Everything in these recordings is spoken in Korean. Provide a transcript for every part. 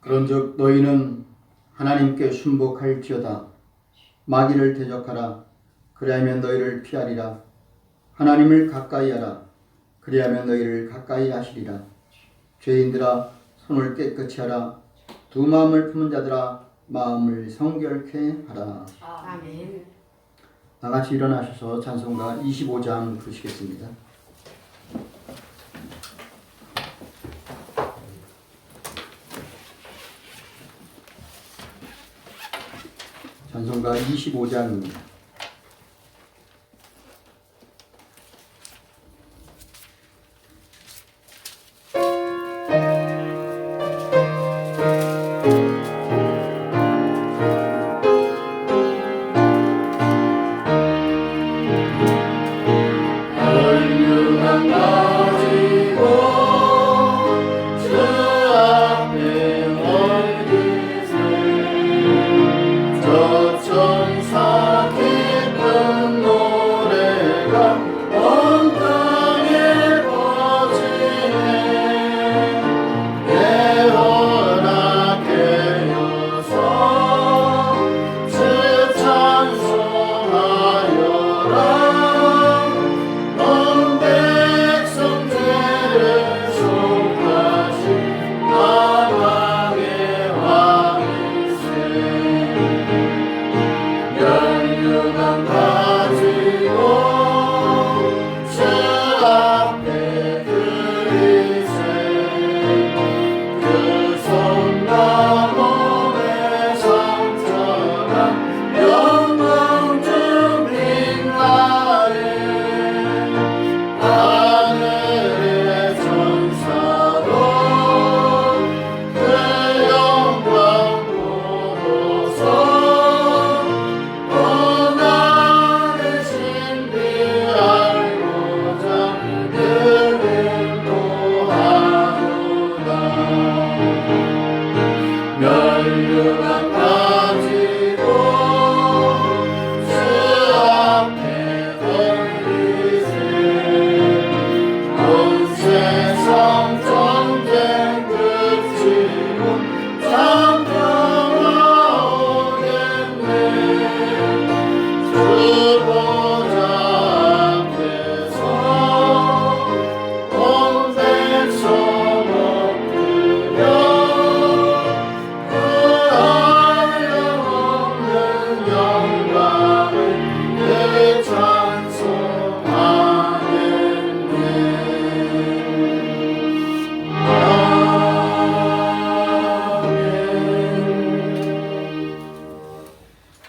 그런즉 너희는 하나님께 순복할지어다. 마귀를 대적하라. 그리하면 너희를 피하리라. 하나님을 가까이 하라. 그리하면 너희를 가까이 하시리라. 죄인들아 손을 깨끗이 하라. 두 마음을 품은 자들아 마음을 성결케 하라. 아멘. 나같이 일어나셔서 찬송가 25장 부르시겠습니다. 찬송가 25장입니다.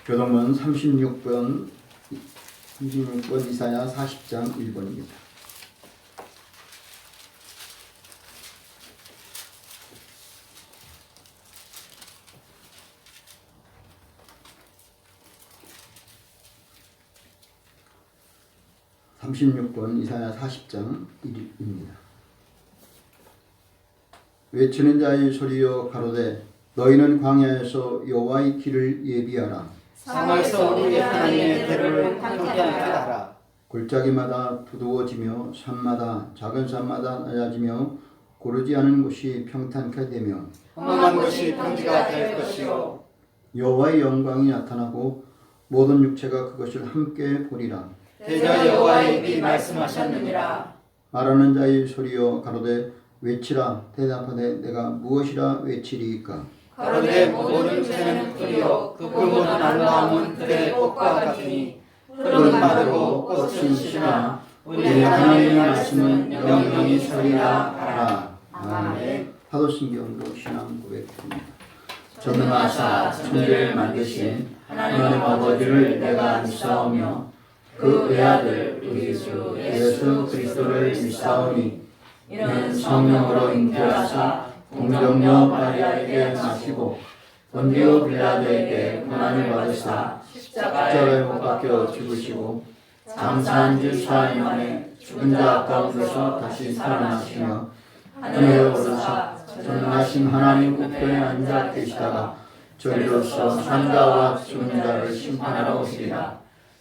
교동문 36번 이사야 40장 1번입니다. 이사야 40장 1입니다. 외치는 자의 소리여 가로되 너희는 광야에서 여호와의 길을 예비하라. 사막에서 우리 하나님의 대를 함께하게 하라. 골짜기마다 두두워지며 산마다 작은 산마다 낮아지며 고르지 않은 곳이 평탄케 되며 험한 곳이 평지가 될 것이요 여호와의 영광이 나타나고 모든 육체가 그것을 함께 보리라. 대저 여호와의 입이 말씀하셨느니라. 말하는 자의 소리여 가로되 외치라. 대답하되 내가 무엇이라 외치리이까. 가로되 모든 육체는 풀이요 그 모든 아름다움은 들의 꽃과 같으니 푸른 마르고 꽃은 시나 우리 하나님의 말씀은 영영이 서리라 하라. 아멘. 사도신경으로 신앙 고백합니다. 전능하사 천지를 만드신 하나님 아버지를 내가 믿사오며 그 외아들 우리 주 예수 그리스도를 믿사오니 이는 성령으로 잉태하사 동정녀 마리아에게 나시고 본디오 빌라도에게 고난을 받으사 십자가에 못 박혀 죽으시고 장사한 지 사흘 만에 죽은 자 가운데서 다시 살아나시며 하늘에 오르사 전능하신 하나님 우편에 앉아 계시다가 저리로서 산자와 죽은 자를 심판하러 오시리라.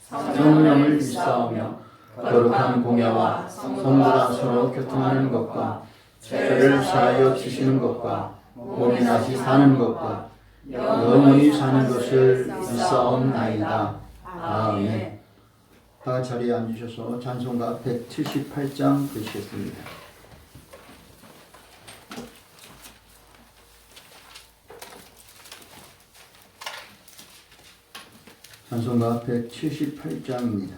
성령을 믿사오며 거룩한 공예와 성도가 서로 교통하는 것과 죄를 사하여 주시는 것과 몸이 다시 사는 것과 영원히 사는 것을 믿사옵나이다. 아멘. 다 자리에 앉으셔서 찬송가 178장 드시겠습니다. 찬송가 178장입니다.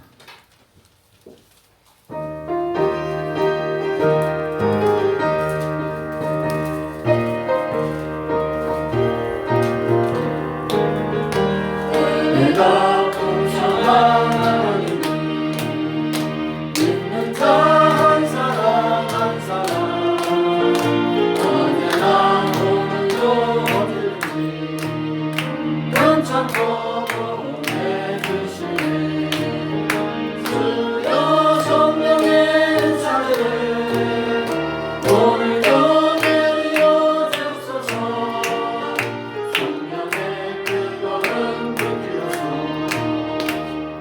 내가 풍성한 하나님 믿는 자 한 사람 한 사람 언제나 오늘도 어디든지 괜찮고 보내주시네. 주여 성령의 사례를 오늘도 내려 주소서. 성령의 그거는 붙들어서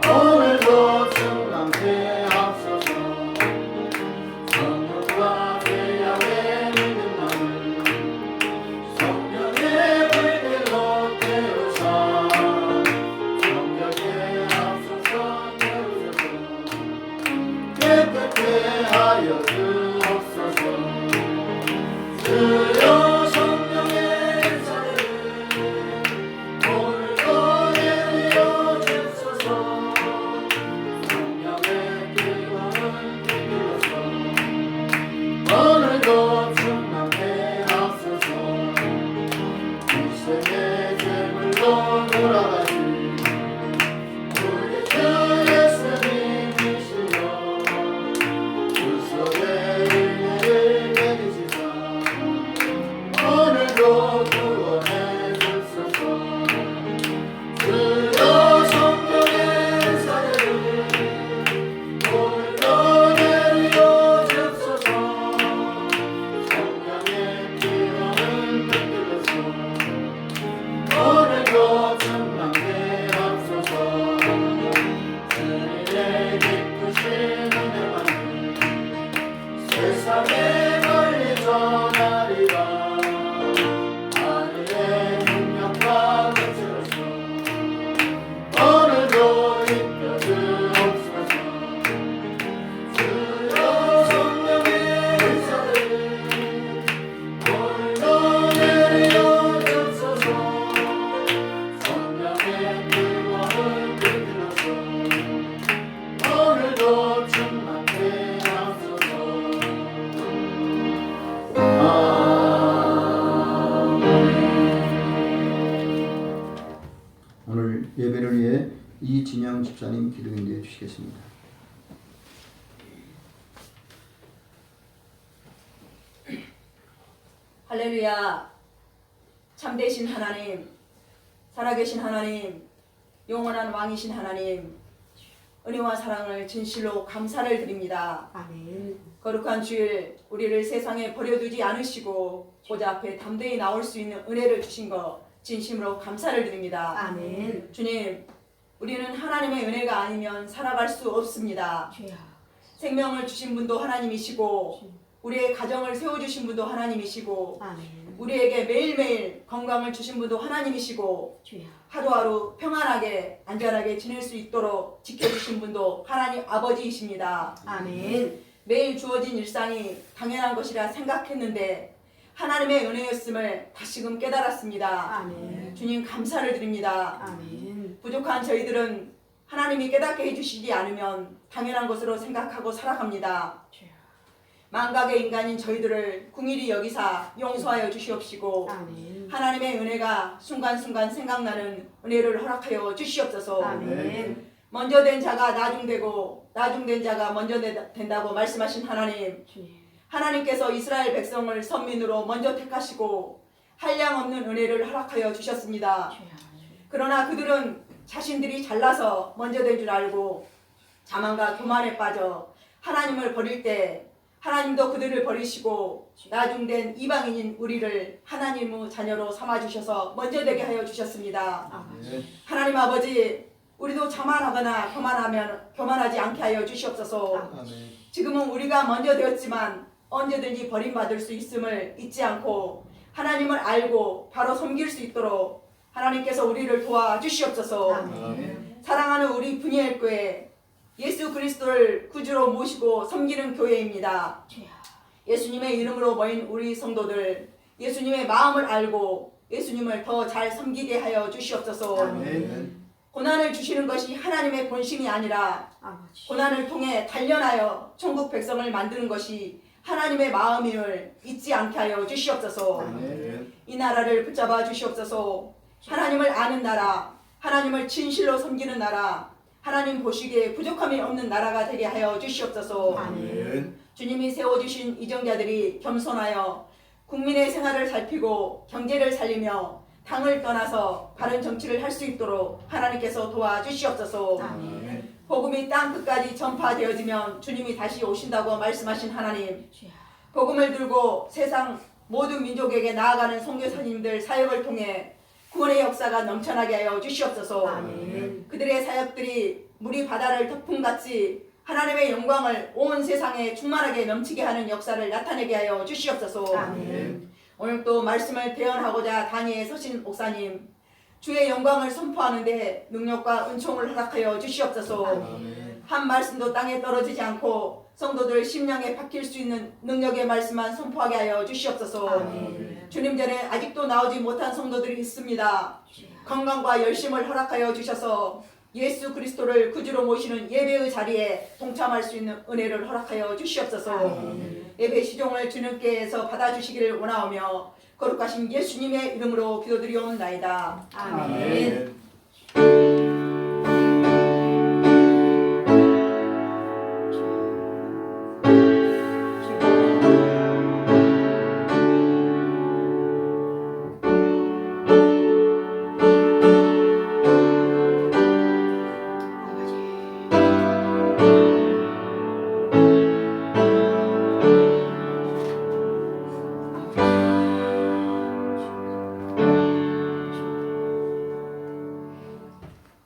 오늘도 충만케 하소서. 성령과 대약의 믿는 나를 성령의 불길로 태우사. 성령의 앞서서 태우셔서 깨끗게 하여 주옵소서. 주여 성령의 사례를 오늘도 내려 주소서. 성령의 기도는 들어서 오늘도 충만케 하소서. 일생의 재물로 돌아가신 우리 주 예수님이시여 주 속에 은혜를 내리시사 오늘도 구원해 주소서. 주여 성령의 사례를 오늘도 내려 주소서. 성령의 기도는 붙들어서 오늘도 충만케 하소서. 주님의 기쁘신 은혜만을 세상에 멀리 전하리라. 하늘의 능력과 빛으로서 오늘도 입혀 주옵소서. 주여 성령의 사례를 오늘도 내려 주소서. 성령의 기도를 붙들어서 오늘도 충만케 하소서. 오늘 예배를 위해 이진영 집사님 기도 인도해 주시겠습니다. 할렐루야. 참되신 하나님, 살아계신 하나님, 영원한 왕이신 하나님, 은혜와 사랑을 진실로 감사를 드립니다. 아멘. 거룩한 주일 우리를 세상에 버려두지 않으시고 보좌 앞에 담대히 나올 수 있는 은혜를 주신 것 진심으로 감사를 드립니다. 아멘. 주님, 우리는 하나님의 은혜가 아니면 살아갈 수 없습니다. 주야. 생명을 주신 분도 하나님이시고 우리의 가정을 세워주신 분도 하나님이시고 아멘. 우리에게 매일매일 건강을 주신 분도 하나님이시고 주야. 하루하루 평안하게 안전하게 지낼 수 있도록 지켜주신 분도 하나님 아버지이십니다. 아멘. 매일 주어진 일상이 당연한 것이라 생각했는데 하나님의 은혜였음을 다시금 깨달았습니다. 아멘. 주님 감사를 드립니다. 아멘. 부족한 저희들은 하나님이 깨닫게 해주시지 않으면 당연한 것으로 생각하고 살아갑니다. 주야. 망각의 인간인 저희들을 궁일이 여기사 용서하여 주시옵시고 아멘. 하나님의 은혜가 순간순간 생각나는 은혜를 허락하여 주시옵소서. 아멘. 먼저 된 자가 나중되고 나중된 자가 먼저 된다고 말씀하신 하나님, 주님. 하나님께서 이스라엘 백성을 선민으로 먼저 택하시고 한량없는 은혜를 허락하여 주셨습니다. 주야. 그러나 그들은 자신들이 잘나서 먼저 된 줄 알고 자만과 교만에 빠져 하나님을 버릴 때 하나님도 그들을 버리시고 나중된 이방인인 우리를 하나님의 자녀로 삼아주셔서 먼저 되게 하여 주셨습니다. 아멘. 하나님 아버지, 우리도 자만하거나 교만하지 않게 하여 주시옵소서. 아멘. 지금은 우리가 먼저 되었지만 언제든지 버림받을 수 있음을 잊지 않고 하나님을 알고 바로 섬길 수 있도록 하나님께서 우리를 도와주시옵소서. 아멘. 사랑하는 우리 분이엘 교회, 예수 그리스도를 구주로 모시고 섬기는 교회입니다. 예수님의 이름으로 모인 우리 성도들, 예수님의 마음을 알고 예수님을 더 잘 섬기게 하여 주시옵소서. 아멘. 고난을 주시는 것이 하나님의 본심이 아니라 아버지. 고난을 통해 단련하여 천국 백성을 만드는 것이 하나님의 마음임을 잊지 않게 하여 주시옵소서. 아멘. 이 나라를 붙잡아 주시옵소서. 하나님을 아는 나라, 하나님을 진실로 섬기는 나라, 하나님 보시기에 부족함이 없는 나라가 되게 하여 주시옵소서. 아멘. 주님이 세워주신 이정자들이 겸손하여 국민의 생활을 살피고 경제를 살리며 당을 떠나서 바른 정치를 할 수 있도록 하나님께서 도와주시옵소서. 아멘. 복음이 땅 끝까지 전파되어지면 주님이 다시 오신다고 말씀하신 하나님, 복음을 들고 세상 모든 민족에게 나아가는 선교사님들 사역을 통해 구원의 역사가 넘쳐나게 하여 주시옵소서. 아멘. 그들의 사역들이 물이 바다를 덮음같이 하나님의 영광을 온 세상에 충만하게 넘치게 하는 역사를 나타내게 하여 주시옵소서. 아멘. 오늘 또 말씀을 대언하고자 단위에 서신 목사님, 주의 영광을 선포하는데 능력과 은총을 허락하여 주시옵소서. 아멘. 한 말씀도 땅에 떨어지지 않고 성도들 심령에 박힐 수 있는 능력의 말씀만 선포하게 하여 주시옵소서. 아멘. 주님 전에 아직도 나오지 못한 성도들이 있습니다. 건강과 열심을 허락하여 주셔서 예수 그리스도를 구주로 모시는 예배의 자리에 동참할 수 있는 은혜를 허락하여 주시옵소서. 아멘. 예배 시종을 주님께서 받아주시기를 원하오며 거룩하신 예수님의 이름으로 기도드리옵나이다. 아멘.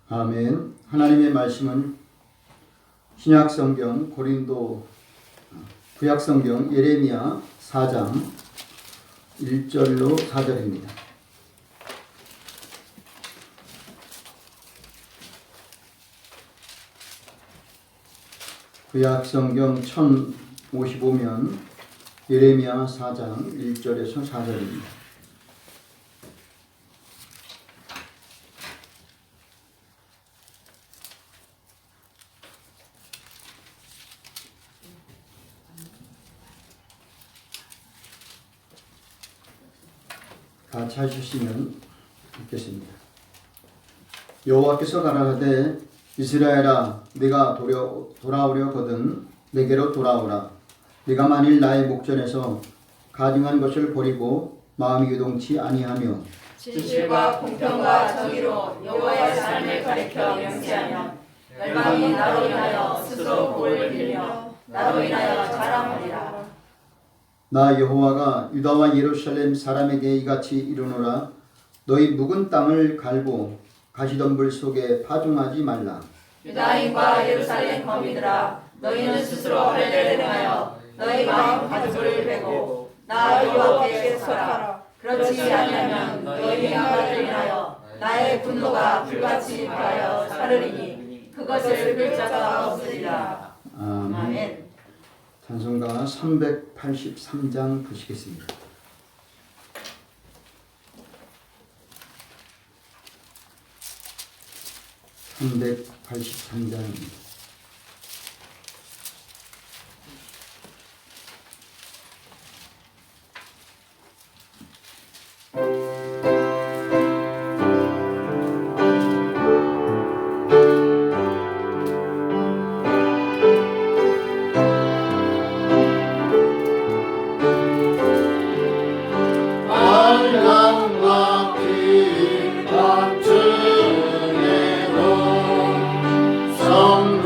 아멘. 하나님의 말씀은 신약성경 구약성경 예레미야 4장 1절로 4절입니다. 구약성경 1055면 예레미야 4장 1절에서 4절입니다. 같이 하시면 읽겠습니다. 여호와께서 가라사대 이스라엘아 네가 돌아오려거든 내게로 돌아오라. 네가 만일 나의 목전에서 가증한 것을 버리고 마음이 유동치 아니하며 진실과 공평과 정의로 여호와의 삶을 가리켜 명세하면 열방이 나로 인하여 스스로 복을 빌며 나로 인하여 자랑하리라. 나 여호와가 유다와 예루살렘 사람에게 이같이 이르노라. 너희 묵은 땅을 갈고 가시덤불 속에 파종하지 말라. 유다인과 예루살렘 거민들아, 너희는 스스로 할례를 행하여 너희 마음 가죽을 베고 나 여호와께 서라. 그렇지 아니하면 너희 행하를 인하여 나의 분노가 불같이 발하여 사르리니 그것을 끌 자가 없으리라. 아멘. 찬송가 383장 보시겠습니다. (383장입니다) 알랑과 길 밤중에도 성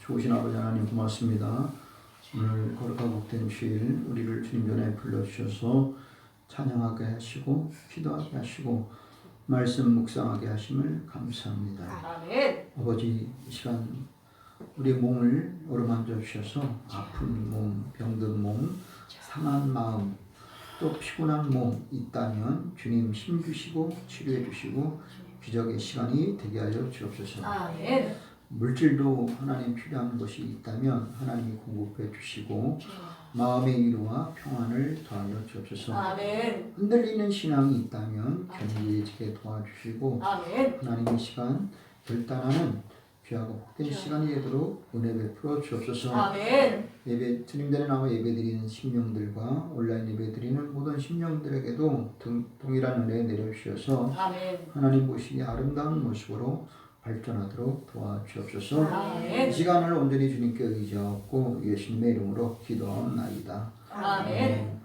좋으신 아버지 하나님 고맙습니다. 오늘 거룩하고 복된 주일 우리를 주님 전에 불러주셔서 찬양하게 하시고 기도하게 하시고 말씀 묵상하게 하심을 감사합니다. 아멘. 아버지 이 시간 우리 몸을 어루만져 주셔서 아픈 몸, 병든 몸, 상한 마음 또 피곤한 몸 있다면 주님 힘 주시고 치료해 주시고 기적의 시간이 되게 하여 주옵소서. 아멘. 물질도 하나님 필요한 것이 있다면 하나님이 공급해 주시고 마음의 위로와 평안을 더하여 주옵소서. 아멘. 흔들리는 신앙이 있다면 견고해지게 도와주시고 아멘. 하나님의 시간 결단하는 귀하고 복된 시간이 되도록 은혜 베풀어 주옵소서. 아멘. 예배 주님전에 나와 예배드리는 심령들과 온라인 예배드리는 모든 심령들에게도 동일한 은혜 내려주셔서 아멘. 하나님 보시기에 아름다운 모습으로 발전하도록 도와주옵소서. 아멘. 이 시간을 온전히 주님께 의지하고 예수님의 이름으로 기도하옵나이다. 아멘.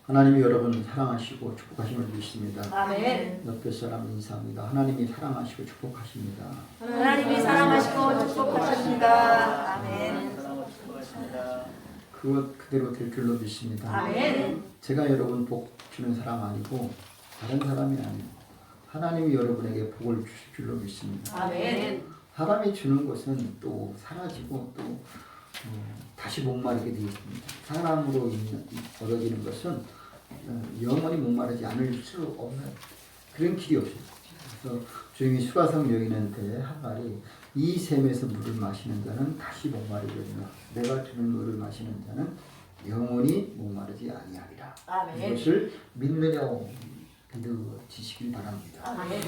하나님이 여러분 사랑하시고 축복하심을 믿습니다. 아멘. 옆에 사람 인사합니다. 하나님이 사랑하시고 축복하십니다. 하나님이 사랑하시고 축복하십니다. 아멘. 그것 그대로 될 줄로 믿습니다. 아멘. 제가 여러분 복 주는 사람 아니고 다른 사람이 아니고 하나님이 여러분에게 복을 주실 줄로 믿습니다. 아멘. 사람이 주는 것은 또 사라지고 또 다시 목마르게 되어 있습니다. 사람으로 얻어지는 것은 영원히 목마르지 않을 수 없는 그런 길이 없습니다. 그래서 주님이 수가성 여인한테 하갈이 이 샘에서 물을 마시는 자는 다시 목마르거니와 내가 주는 물을 마시는 자는 영원히 목마르지 아니하리라. 아멘. 이것을 믿느냐고 믿으시길 바랍니다. 아멘.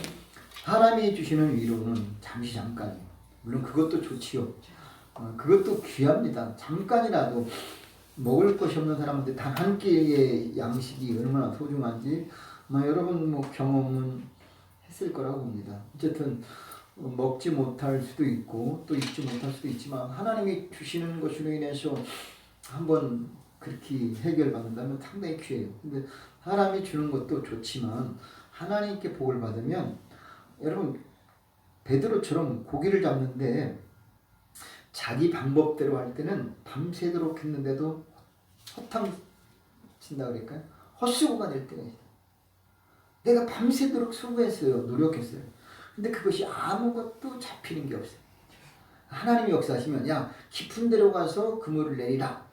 사람이 주시는 위로는 잠시 잠깐이에요. 물론 그것도 좋지요. 그것도 귀합니다. 잠깐이라도 먹을 것이 없는 사람한테 단 한 끼의 양식이 얼마나 소중한지 여러분 뭐 경험은 했을 거라고 봅니다. 어쨌든 먹지 못할 수도 있고 또 입지 못할 수도 있지만 하나님이 주시는 것으로 인해서 한번 그렇게 해결받는다면 상당히 귀해요. 근데 사람이 주는 것도 좋지만 하나님께 복을 받으면 여러분 베드로처럼 고기를 잡는데 자기 방법대로 할 때는 밤새도록 했는데도 허탕 친다 그럴까요? 헛수고가 될 때가 있어요. 내가 밤새도록 수고했어요. 노력했어요. 근데 그것이 아무것도 잡히는 게 없어요. 하나님이 역사하시면 야 깊은 데로 가서 그물을 내리라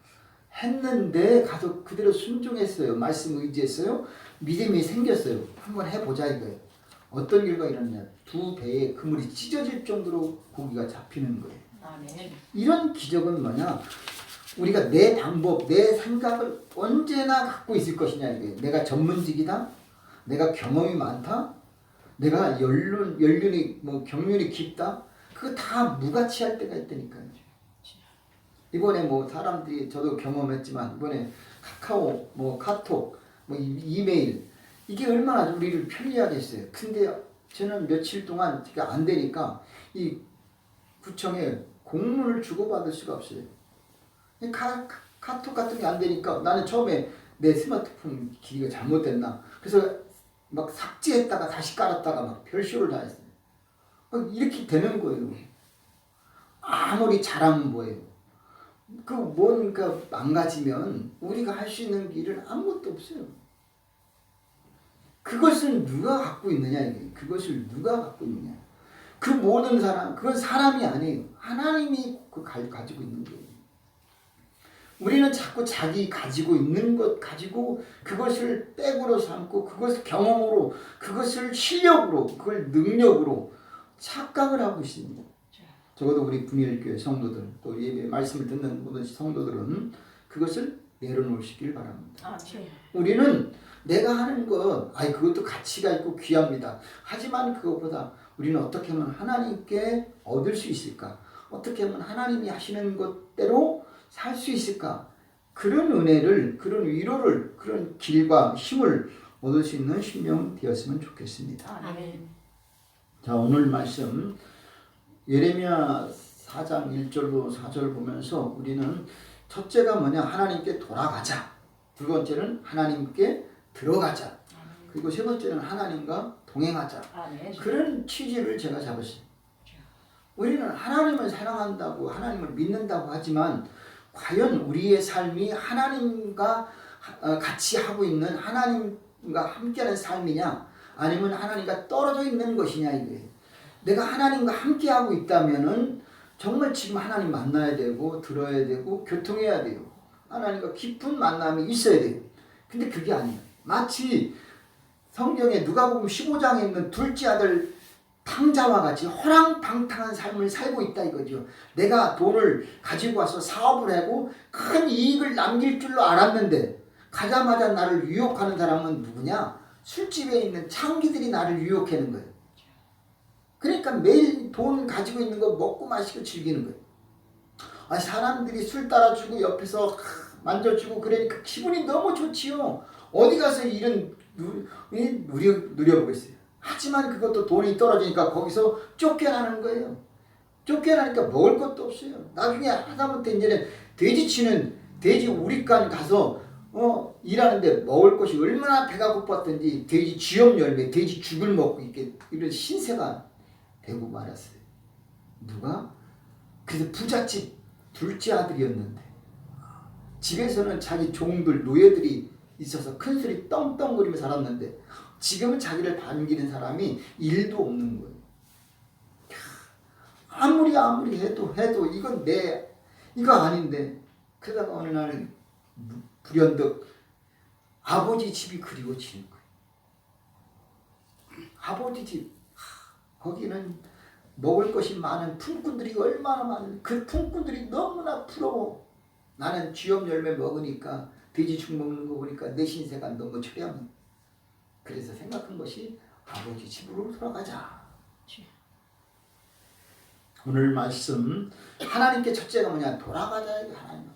했는데 가서 그대로 순종했어요. 말씀 의지했어요. 믿음이 생겼어요. 한번 해보자 이거예요. 어떤 결과 일어나냐. 2배의 그물이 찢어질 정도로 고기가 잡히는 거예요. 아멘. 이런 기적은 뭐냐? 우리가 내 방법, 내 생각을 언제나 갖고 있을 것이냐 이게. 내가 전문직이다, 내가 경험이 많다, 내가 연륜이 경륜이 깊다. 그거 다 무가치할 때가 있다니까요. 이번에 사람들이 저도 경험했지만 이번에 카카오, 카톡, 이메일 이게 얼마나 우리를 편리하게 했어요. 근데 저는 며칠 동안 안 되니까 이 구청에 공문을 주고받을 수가 없어요. 카톡 같은 게 안 되니까 나는 처음에 내 스마트폰 기기가 잘못됐나. 그래서 막 삭제했다가 다시 깔았다가 막 별쇼를 다 했어요. 이렇게 되는 거예요. 아무리 잘하면 뭐예요. 그 뭔가 망가지면 우리가 할 수 있는 길은 아무것도 없어요. 그것을 누가 갖고 있느냐 이게. 그것을 누가 갖고 있느냐. 그 모든 사람, 그건 사람이 아니에요. 하나님이 가지고 있는 거예요. 우리는 자꾸 자기 가지고 있는 것 가지고 그것을 백으로 삼고 그것을 경험으로, 그것을 실력으로, 그걸 능력으로 착각을 하고 있습니다. 적어도 우리 분일교회 성도들, 또 예배 말씀을 듣는 모든 성도들은 그것을 내려놓으시길 바랍니다. 우리는 내가 하는 것, 그것도 가치가 있고 귀합니다. 하지만 그것보다 우리는 어떻게 하면 하나님께 얻을 수 있을까? 어떻게 하면 하나님이 하시는 것대로 살 수 있을까? 그런 은혜를, 그런 위로를, 그런 길과 힘을 얻을 수 있는 심령 되었으면 좋겠습니다. 아멘. 자, 오늘 말씀 예레미야 4장 1절로 4절 보면서 우리는 첫째가 뭐냐? 하나님께 돌아가자. 두 번째는 하나님께 들어가자. 그리고 세 번째는 하나님과 동행하자. 아멘. 그런 취지를 제가 잡았어요. 우리는 하나님을 사랑한다고 하나님을 믿는다고 하지만 과연 우리의 삶이 하나님과 같이 하고 있는 하나님과 함께하는 삶이냐 아니면 하나님과 떨어져 있는 것이냐 이거예요. 내가 하나님과 함께하고 있다면은 정말 지금 하나님 만나야 되고 들어야 되고 교통해야 돼요. 하나님과 깊은 만남이 있어야 돼요. 근데 그게 아니에요. 마치 성경에 누가복음 15장에 있는 둘째 아들 탕자와 같이 허랑방탕한 삶을 살고 있다 이거죠. 내가 돈을 가지고 와서 사업을 하고 큰 이익을 남길 줄로 알았는데 가자마자 나를 유혹하는 사람은 누구냐? 술집에 있는 창기들이 나를 유혹하는 거예요. 그러니까 매일 돈 가지고 있는 거 먹고 마시고 즐기는 거예요. 사람들이 술 따라주고 옆에서 만져주고 그러니까 기분이 너무 좋지요. 어디 가서 이런 누려보겠어요. 하지만 그것도 돈이 떨어지니까 거기서 쫓겨나는 거예요. 쫓겨나니까 먹을 것도 없어요. 나중에 하다못해 이제는 돼지 우리간 가서 일하는데 먹을 것이 얼마나 배가 고팠던지 돼지 쥐염 열매, 돼지 죽을 먹고 이렇게 이런 신세가 되고 말았어요. 누가? 그래서 부잣집 둘째 아들이었는데 집에서는 자기 종들 노예들이 있어서 큰 소리 떵떵거리며 살았는데 지금은 자기를 반기는 사람이 일도 없는 거예요. 아무리 해도 이거 아닌데 그러다가 어느 날은 불현듯 아버지 집이 그리워지는 거예요. 아버지 집 거기는 먹을 것이 많은 품꾼들이 얼마나 많은 그 품꾼들이 너무나 부러워. 나는 쥐염 열매 먹으니까 돼지 죽 먹는 거 보니까 내 신세가 너무 처량해. 그래서 생각한 것이 아버지 집으로 돌아가자. 오늘 말씀 하나님께 첫째가 뭐냐? 돌아가자. 하나님.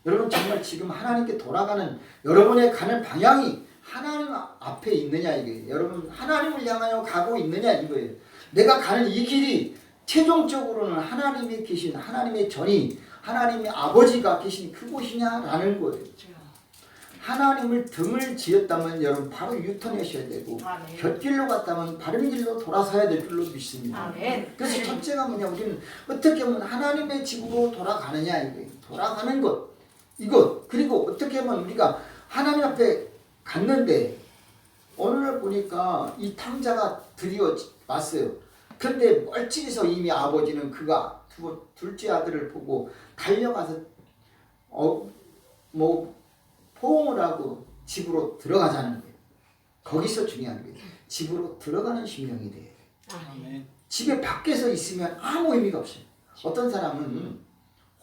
여러분 정말 지금 하나님께 돌아가는 여러분의 가는 방향이 하나님 앞에 있느냐 이게. 여러분 하나님을 향하여 가고 있느냐 이거예요. 내가 가는 이 길이 최종적으로는 하나님이 계신 하나님의 전이 하나님의 아버지가 계신 그곳이냐라는 거예요. 하나님을 등을 지었다면 여러분 바로 유턴하셔야 되고 아멘. 곁길로 갔다면 바른 길로 돌아서야 될 줄로 믿습니다. 아멘. 그래서 첫째가 뭐냐 우리는 어떻게 하면 하나님의 집으로 돌아가느냐 이거예요. 돌아가는 것 이것 그리고 어떻게 하면 우리가 하나님 앞에 갔는데 어느 날 보니까 이 탕자가 드디어 왔어요. 그런데 멀찍이서 이미 아버지는 그가 둘째 아들을 보고 달려가서 포옹을 하고 집으로 들어가자는 거예요. 거기서 중요한 게 집으로 들어가는 심령이 돼요. 아멘. 집에 밖에서 있으면 아무 의미가 없어요. 어떤 사람은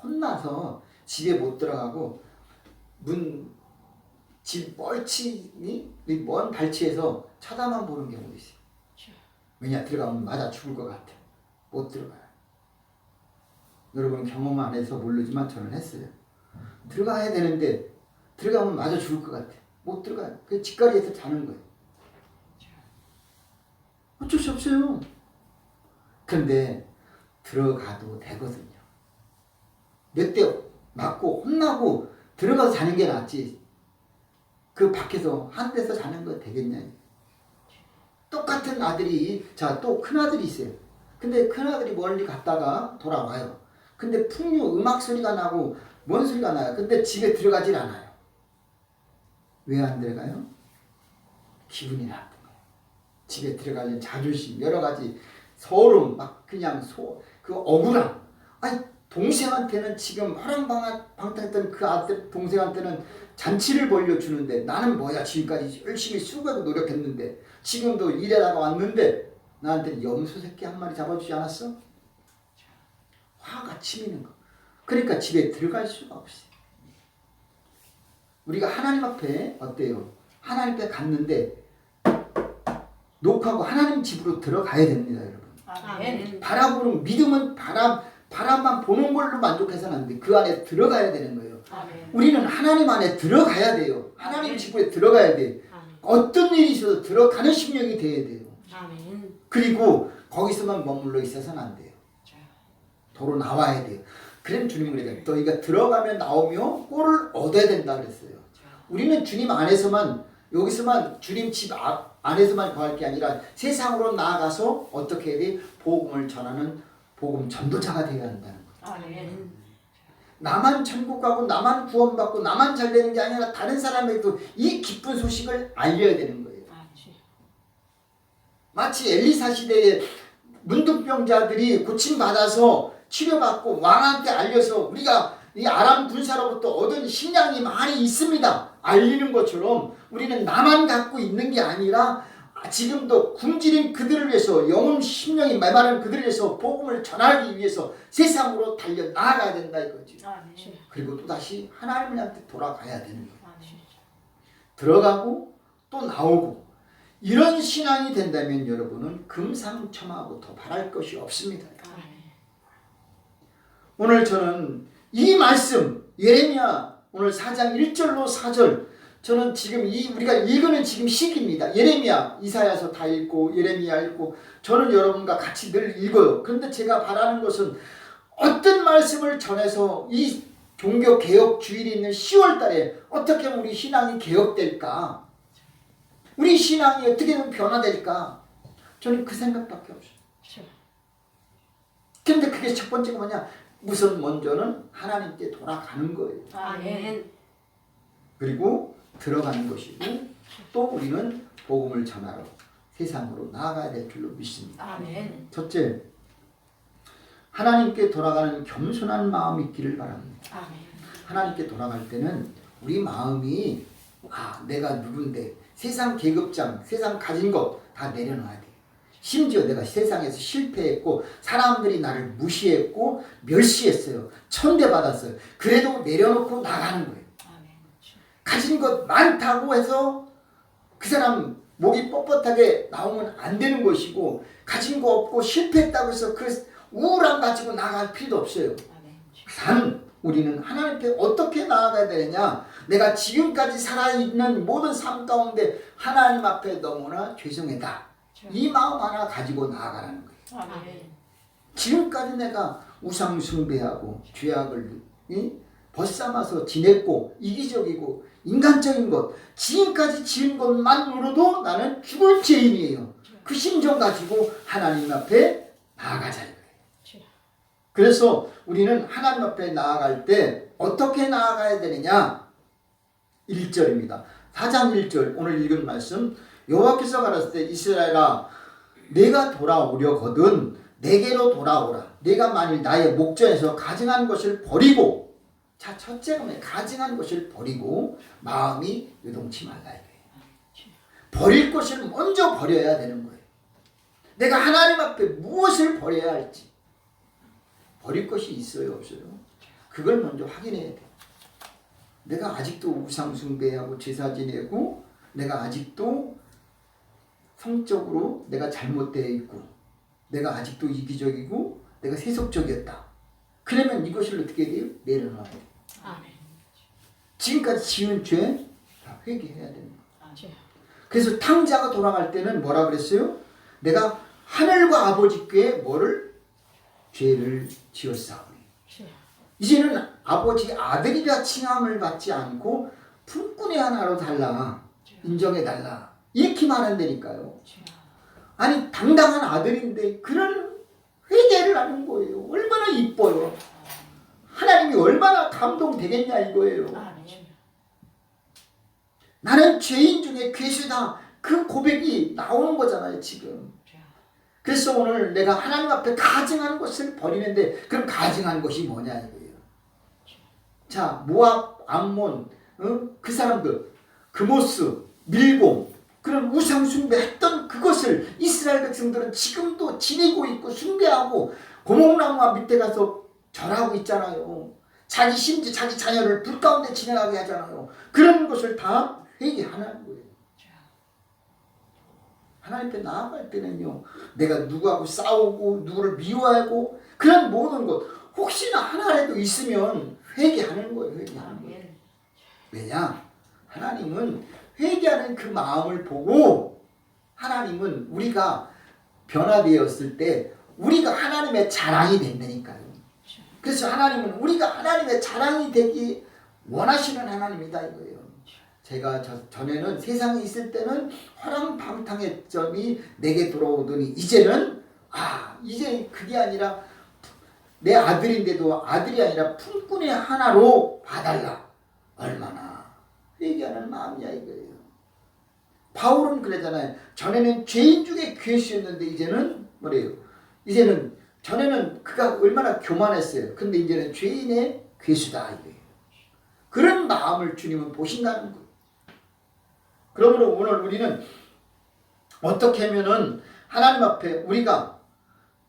혼나서 집에 못 들어가고 집 멀찍이 먼 발치에서 쳐다만 보는 경우도 있어요. 왜냐? 들어가면 맞아 죽을 것 같아. 못 들어가요. 여러분 경험 안 해서 모르지만 저는 했어요. 들어가야 되는데 들어가면 맞아 죽을 것 같아. 못 들어가요. 그 집가리에서 자는 거예요. 어쩔 수 없어요. 근데 들어가도 되거든요. 몇 대 맞고 혼나고 들어가서 자는 게 낫지. 그 밖에서 한 데서 자는 거 되겠냐. 똑같은 아들이 또 큰 아들이 있어요. 근데 큰 아들이 멀리 갔다가 돌아와요. 근데 풍류 음악 소리가 나고 뭔 소리가 나요. 근데 집에 들어가질 않아요. 왜 안 들어가요? 기분이 나쁜 거예요. 집에 들어가려는 자존심 여러 가지 서름 막 그냥 그 억울함. 아니 동생한테는 지금 허랑방탕했던 그 아들 동생한테는 잔치를 벌려주는데 나는 뭐야 지금까지 열심히 수고하고 노력했는데 지금도 일하다가 왔는데 나한테 염소 새끼 한 마리 잡아주지 않았어? 화가 치미는 거. 그러니까 집에 들어갈 수가 없어요. 우리가 하나님 앞에 어때요? 하나님 앞에 갔는데 녹하고 하나님 집으로 들어가야 됩니다, 여러분. 아멘. 바라보는 믿음은 바람만 보는 걸로 만족해서는 안 돼. 그 안에 들어가야 되는 거예요. 아멘. 우리는 하나님 안에 들어가야 돼요. 하나님 집에 들어가야 돼. 아멘. 어떤 일이 있어도 들어가는 심령이 돼야 돼요. 아멘. 그리고 거기서만 머물러 있어서는 안 돼요. 도로 나와야 돼요. 그럼 주님은 그래요. 너희가 들어가면 나오며 꼴을 얻어야 된다 그랬어요. 우리는 주님 안에서만 여기서만 주님 집 안에서만 구할 게 아니라 세상으로 나아가서 어떻게 해야 돼? 복음을 전하는 복음 전도자가 되어야 한다는 거예요. 아멘. 나만 천국 가고 나만 구원받고 나만 잘 되는 게 아니라 다른 사람에게도 이 기쁜 소식을 알려야 되는 거예요. 마치 엘리사 시대에 문둥병자들이 고침받아서 치료받고 왕한테 알려서 우리가 이 아람 군사로부터 얻은 식량이 많이 있습니다 알리는 것처럼 우리는 나만 갖고 있는 게 아니라 지금도 굶주린 그들을 위해서 영혼 심령이 메마른 그들을 위해서 복음을 전하기 위해서 세상으로 달려 나아가야 된다 이거지. 그리고 또다시 하나님한테 돌아가야 되는 거예요. 들어가고 또 나오고 이런 신앙이 된다면 여러분은 금상첨화하고 더 바랄 것이 없습니다. 오늘 저는 이 말씀 예레미야 오늘 4장 1절로 4절 저는 지금 우리가 읽는 지금 시기입니다. 예레미야 이사야서 다 읽고 예레미야 읽고 저는 여러분과 같이 늘 읽어요. 그런데 제가 바라는 것은 어떤 말씀을 전해서 이 종교 개혁 주일이 있는 10월 달에 어떻게 하면 우리 신앙이 개혁될까? 우리 신앙이 어떻게 하면 변화될까? 저는 그 생각밖에 없어요. 그런데 그게 첫 번째가 뭐냐? 우선 먼저는 하나님께 돌아가는 거예요. 아멘. 그리고 들어가는 것이고 또 우리는 복음을 전하러 세상으로 나아가야 될 줄로 믿습니다. 아멘. 첫째, 하나님께 돌아가는 겸손한 마음이 있기를 바랍니다. 아멘. 하나님께 돌아갈 때는 우리 마음이 내가 누군데 세상 계급장, 세상 가진 것 다 내려놔야 돼요. 심지어 내가 세상에서 실패했고 사람들이 나를 무시했고 멸시했어요. 천대받았어요. 그래도 내려놓고 나가는 거예요. 가진 것 많다고 해서 그 사람 목이 뻣뻣하게 나오면 안 되는 것이고 가진 거 없고 실패했다고 해서 그 우울함 가지고 나갈 필요도 없어요. 단 우리는 하나님께 어떻게 나아가야 되느냐? 내가 지금까지 살아있는 모든 삶 가운데 하나님 앞에 너무나 죄송하다. 이 마음 하나 가지고 나아가라는 거예요. 아멘. 지금까지 내가 우상 숭배하고 죄악을 벗삼아서 지냈고 이기적이고 인간적인 것 지금까지 지은 것만으로도 나는 죽을 죄인이에요. 그 심정 가지고 하나님 앞에 나아가자 이거예요. 그래서 우리는 하나님 앞에 나아갈 때 어떻게 나아가야 되느냐? 1절입니다. 4장 1절 오늘 읽은 말씀 여호와께서 가라사대 이스라엘아 내가 돌아오려거든 내게로 돌아오라. 내가 만일 나의 목전에서 가증한 것을 버리고 자 첫째가 뭐냐? 가증한 것을 버리고 마음이 요동치 말라 이거예요. 버릴 것을 먼저 버려야 되는 거예요. 내가 하나님 앞에 무엇을 버려야 할지 버릴 것이 있어요 없어요? 그걸 먼저 확인해야 돼요. 내가 아직도 우상 숭배하고 제사 지내고 내가 아직도 성적으로 내가 잘못되어 있고 내가 아직도 이기적이고 내가 세속적이었다. 그러면 이것을 어떻게 해야 돼요? 내려놔야 돼요. 지금까지 지은 죄 다 회개해야 됩니다. 그래서 탕자가 돌아갈 때는 뭐라 그랬어요? 내가 하늘과 아버지께 뭐를? 죄를 지었사오니 이제는 아버지 아들이라 칭함을 받지 않고 품꾼의 하나로 달라 인정해달라 이렇게 말한다니까요. 아니 당당한 아들인데 그런 회개를 하는 거예요. 얼마나 이뻐요. 하나님이 얼마나 감동되겠냐 이거예요. 나는 죄인 중에 괴수다. 그 고백이 나오는 거잖아요 지금. 그래서 오늘 내가 하나님 앞에 가증한 것을 버리는데 그럼 가증한 것이 뭐냐 이거예요. 자 모압, 암몬, 그 사람들 그모스, 밀곰 그런 우상 숭배했던 그것을 이스라엘 백성들은 지금도 지니고 있고 숭배하고 고목나무와 밑에 가서 절하고 있잖아요. 자기 심지어 자기 자녀를 불 가운데 지나가게 하잖아요. 그런 것을 다 회개하는 거예요. 하나님 앞에 나아갈 때는요. 내가 누구하고 싸우고 누구를 미워하고 그런 모든 것 혹시나 하나라도 있으면 회개하는 거예요. 회개하는 거예요. 왜냐? 하나님은 회개하는 그 마음을 보고 하나님은 우리가 변화되었을 때 우리가 하나님의 자랑이 된다니까요. 그래서 하나님은 우리가 하나님의 자랑이 되기 원하시는 하나님이다 이거예요. 제가 전에는 세상에 있을 때는 허랑방탕의 점이 내게 돌아오더니 이제는 이제 그게 아니라 내 아들인데도 아들이 아니라 품꾼의 하나로 봐달라. 얼마나 회개하는 마음이야 이거예요. 바울은 그러잖아요. 전에는 죄인 중에 괴수였는데 이제는 뭐래요? 이제는 전에는 그가 얼마나 교만했어요. 근데 이제는 죄인의 괴수다 이거예요. 그런 마음을 주님은 보신다는 거예요. 그러므로 오늘 우리는 어떻게 하면은 하나님 앞에 우리가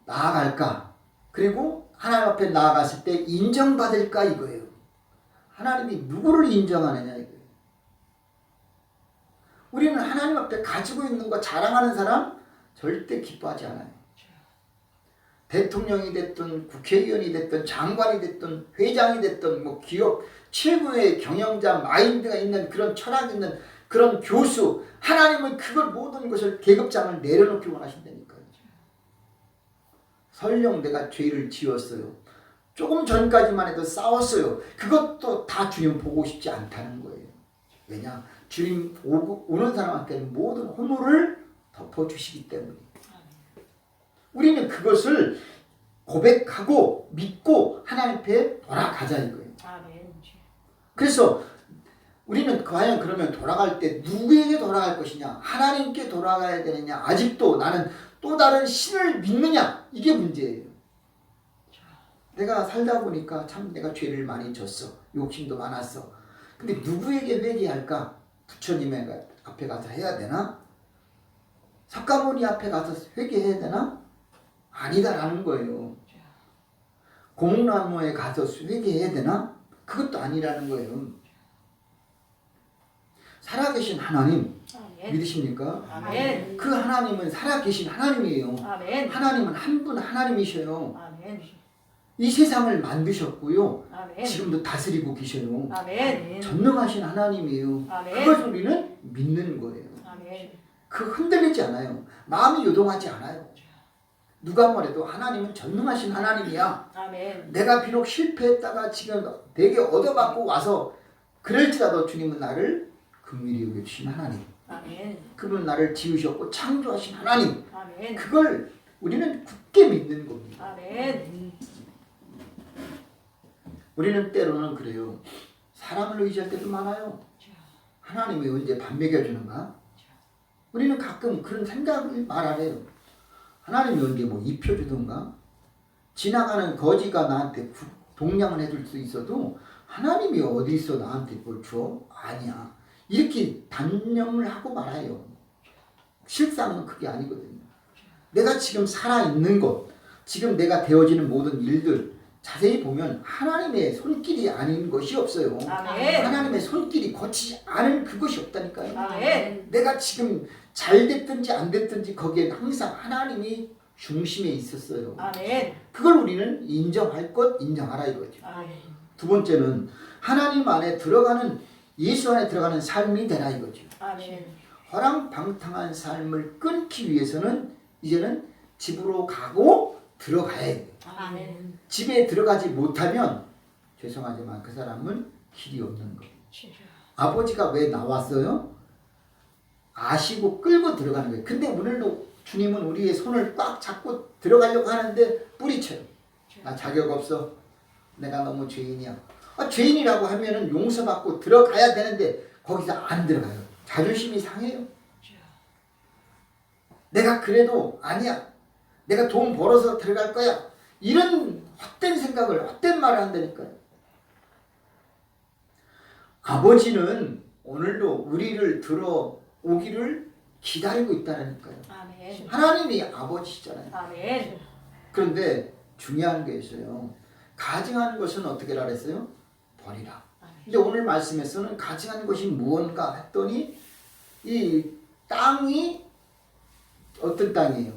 나아갈까? 그리고 하나님 앞에 나아갔을 때 인정받을까 이거예요. 하나님이 누구를 인정하느냐 이거예요. 우리는 하나님 앞에 가지고 있는 거 자랑하는 사람 절대 기뻐하지 않아요. 대통령이 됐든 국회의원이 됐든 장관이 됐든 회장이 됐든 뭐 기업 최고의 경영자 마인드가 있는 그런 철학 있는 그런 교수, 하나님은 그걸 모든 것을 계급장을 내려놓기 원하신다니까요. 설령 내가 죄를 지었어요. 조금 전까지만 해도 싸웠어요. 그것도 다 주님 보고 싶지 않다는 거예요. 왜냐? 주님 오는 사람한테는 모든 허물을 덮어주시기 때문에. 우리는 그것을 고백하고 믿고 하나님 앞에 돌아가자 이거예요. 그래서 우리는 과연 그러면 돌아갈 때 누구에게 돌아갈 것이냐? 하나님께 돌아가야 되느냐? 아직도 나는 또 다른 신을 믿느냐? 이게 문제예요. 내가 살다 보니까 참 내가 죄를 많이 졌어. 욕심도 많았어. 근데 누구에게 회개할까? 부처님 앞에 가서 해야 되나? 석가모니 앞에 가서 회개해야 되나? 아니다라는 거예요. 공나무에 가서 회개해야 되나? 그것도 아니라는 거예요. 살아계신 하나님 믿으십니까? 아멘. 그 하나님은 살아계신 하나님이에요. 아멘. 하나님은 한 분 하나님이셔요. 아멘. 이 세상을 만드셨고요. 아멘. 지금도 다스리고 계셔요. 아멘. 전능하신 하나님이에요. 아멘. 그것을 우리는 믿는 거예요. 아멘. 그 흔들리지 않아요. 마음이 요동하지 않아요. 누가 뭐래도 하나님은 전능하신 하나님이야. 아멘. 내가 비록 실패했다가 지금 되게 얻어맞고 와서 그럴지라도 주님은 나를 긍휼히 여겨주신 하나님. 아멘. 그분은 나를 지으셨고 창조하신 하나님. 아멘. 그걸 우리는 굳게 믿는 겁니다. 아멘. 우리는 때로는 그래요. 사람을 의지할 때도 많아요. 하나님이 언제 밥 먹여주는가? 우리는 가끔 그런 생각을 말하래요. 하나님이 언제 뭐 입혀주던가? 지나가는 거지가 나한테 동냥을 해줄 수 있어도 하나님이 어디 있어 나한테 뭘 줘? 아니야. 이렇게 단념을 하고 말아요. 실상은 그게 아니거든요. 내가 지금 살아있는 것, 지금 내가 되어지는 모든 일들 자세히 보면 하나님의 손길이 아닌 것이 없어요. 아멘. 하나님의 손길이 거치지 않은 그것이 없다니까요. 아멘. 내가 지금 잘 됐든지 안 됐든지 거기에 항상 하나님이 중심에 있었어요. 아멘. 그걸 우리는 인정할 것 인정하라 이거죠. 아멘. 두 번째는 하나님 안에 들어가는 예수 안에 들어가는 삶이 되라 이거죠. 아멘. 허랑방탕한 삶을 끊기 위해서는 이제는 집으로 가고 들어가야 해요. 아멘. 집에 들어가지 못하면 죄송하지만 그 사람은 길이 없는 거예요. 아버지가 왜 나왔어요? 아시고 끌고 들어가는 거예요. 근데 오늘도 주님은 우리의 손을 꽉 잡고 들어가려고 하는데 뿌리쳐요. 나 자격 없어. 내가 너무 죄인이야. 죄인이라고 하면은 용서받고 들어가야 되는데 거기서 안 들어가요. 자존심이 상해요. 내가 그래도 아니야. 내가 돈 벌어서 들어갈 거야. 이런 헛된 생각을, 헛된 말을 한다니까요. 아버지는 오늘도 우리를 들어오기를 기다리고 있다니까요. 아멘. 하나님이 아버지시잖아요. 아멘. 그런데 중요한 게 있어요. 가증하는 것은 어떻게 하라 그랬어요? 버리라. 근데 오늘 말씀에서는 가증하는 것이 무언가 했더니 이 땅이 어떤 땅이에요?